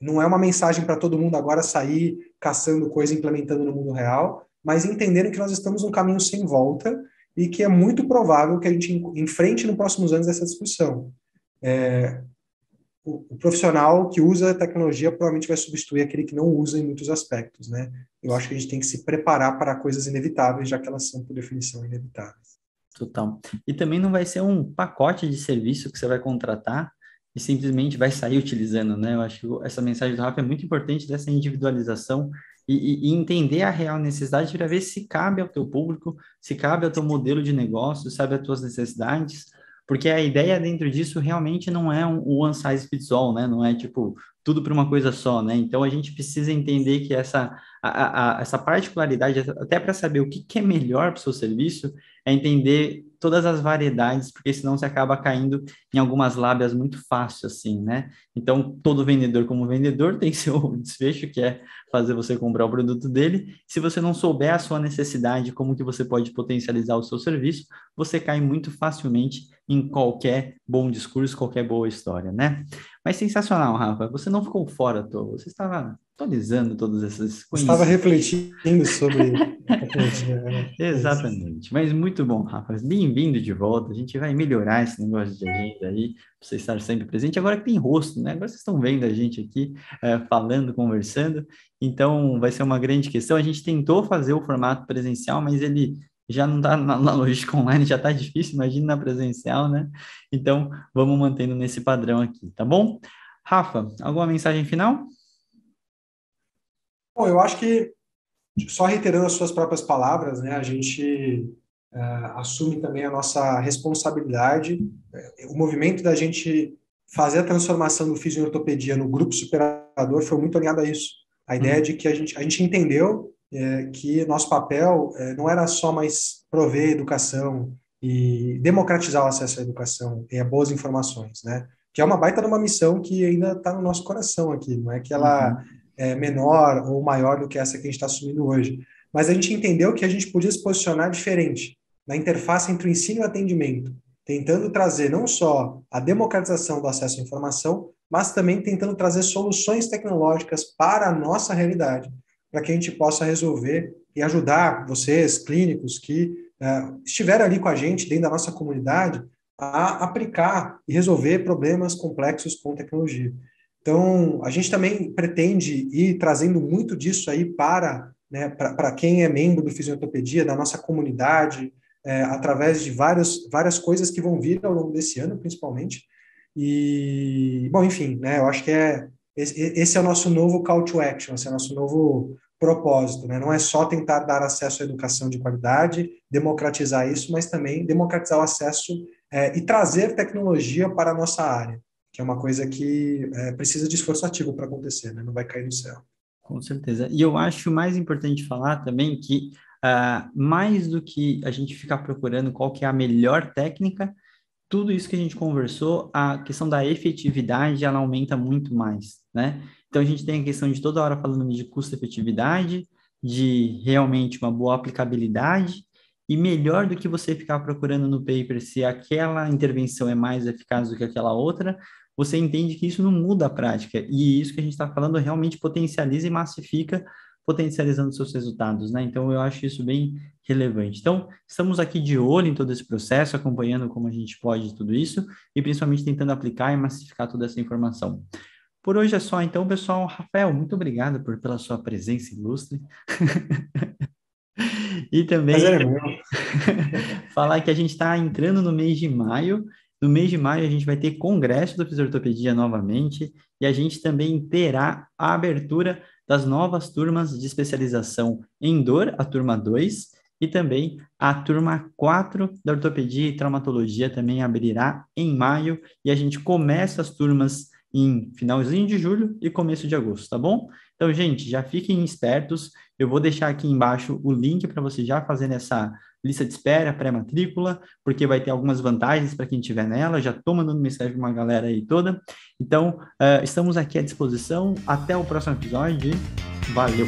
Não é uma mensagem para todo mundo agora sair caçando coisa e implementando no mundo real, mas entendendo que nós estamos num caminho sem volta e que é muito provável que a gente enfrente nos próximos anos essa discussão. O profissional que usa a tecnologia provavelmente vai substituir aquele que não usa em muitos aspectos, né? Eu acho que a gente tem que se preparar para coisas inevitáveis, já que elas são, por definição, inevitáveis. Total. E também não vai ser um pacote de serviço que você vai contratar e simplesmente vai sair utilizando, né? Eu acho que essa mensagem do Rafa é muito importante dessa individualização e entender a real necessidade para ver se cabe ao teu público, se cabe ao teu modelo de negócio, sabe, às tuas necessidades, porque a ideia dentro disso realmente não é um one size fits all, né? Não é tipo tudo para uma coisa só, né? Então a gente precisa entender que essa particularidade, até para saber o que é melhor para o seu serviço, é entender todas as variedades, porque senão você acaba caindo em algumas lábias muito fácil, assim, né? Então, todo vendedor como vendedor tem seu desfecho, que é fazer você comprar o produto dele. Se você não souber a sua necessidade, como que você pode potencializar o seu serviço, você cai muito facilmente em qualquer bom discurso, qualquer boa história, né? Mas sensacional, Rafa. Você não ficou fora à toa, você estava atualizando todos esses Estava conhecimentos. refletindo sobre a tecnologia, né? É isso. Exatamente. Mas muito bom, Rafa. Bem-vindo de volta. A gente vai melhorar esse negócio de agenda aí, para você estar sempre presente. Agora que tem rosto, né? Agora vocês estão vendo a gente aqui falando, conversando. Então, vai ser uma grande questão. A gente tentou fazer o formato presencial, mas ele já não está na logística online, já está difícil, imagina na presencial, né? Então, vamos mantendo nesse padrão aqui, tá bom? Rafa, alguma mensagem final? Bom, eu acho que, só reiterando as suas próprias palavras, né, a gente assume também a nossa responsabilidade. O movimento da gente fazer a transformação do fisioortopedia no grupo superador foi muito alinhado a isso. A ideia de que a gente entendeu que nosso papel não era só mais prover educação e democratizar o acesso à educação e a boas informações, né? Que é uma baita de uma missão que ainda está no nosso coração aqui, não é que ela Uhum. é menor ou maior do que essa que a gente está assumindo hoje. Mas a gente entendeu que a gente podia se posicionar diferente na interface entre o ensino e o atendimento, tentando trazer não só a democratização do acesso à informação, mas também tentando trazer soluções tecnológicas para a nossa realidade, para que a gente possa resolver e ajudar vocês, clínicos, que estiveram ali com a gente, dentro da nossa comunidade, a aplicar e resolver problemas complexos com tecnologia. Então, a gente também pretende ir trazendo muito disso aí para quem é membro do Fisiortopedia, da nossa comunidade, através de várias coisas que vão vir ao longo desse ano, principalmente. E, bom, enfim, né, eu acho que esse é o nosso novo call to action, esse é o nosso novo propósito, né? Não é só tentar dar acesso à educação de qualidade, democratizar isso, mas também democratizar o acesso e trazer tecnologia para a nossa área, que é uma coisa que precisa de esforço ativo para acontecer, né? Não vai cair no céu. Com certeza. E eu acho mais importante falar também que, mais do que a gente ficar procurando qual que é a melhor técnica, tudo isso que a gente conversou, a questão da efetividade, ela aumenta muito mais, né? Então, a gente tem a questão de toda hora falando de custo-efetividade, de realmente uma boa aplicabilidade, e melhor do que você ficar procurando no paper se aquela intervenção é mais eficaz do que aquela outra, você entende que isso não muda a prática, e isso que a gente está falando realmente potencializa e massifica, potencializando seus resultados, né? Então, eu acho isso bem relevante. Então, estamos aqui de olho em todo esse processo, acompanhando como a gente pode tudo isso e principalmente tentando aplicar e massificar toda essa informação. Por hoje é só, então, pessoal. Rafael, muito obrigado pela sua presença ilustre. E também Prazer é meu. falar que a gente está entrando no mês de maio. No mês de maio, a gente vai ter congresso do Fisiortopedia novamente e a gente também terá a abertura das novas turmas de especialização em dor, a turma 2, e também a turma 4 da ortopedia e traumatologia também abrirá em maio e a gente começa as turmas em finalzinho de julho e começo de agosto, tá bom? Então, gente, já fiquem espertos. Eu vou deixar aqui embaixo o link para você já fazer essa lista de espera, pré-matrícula, porque vai ter algumas vantagens para quem estiver nela. Já estou mandando mensagem para uma galera aí toda. Então, estamos aqui à disposição. Até o próximo episódio. Valeu!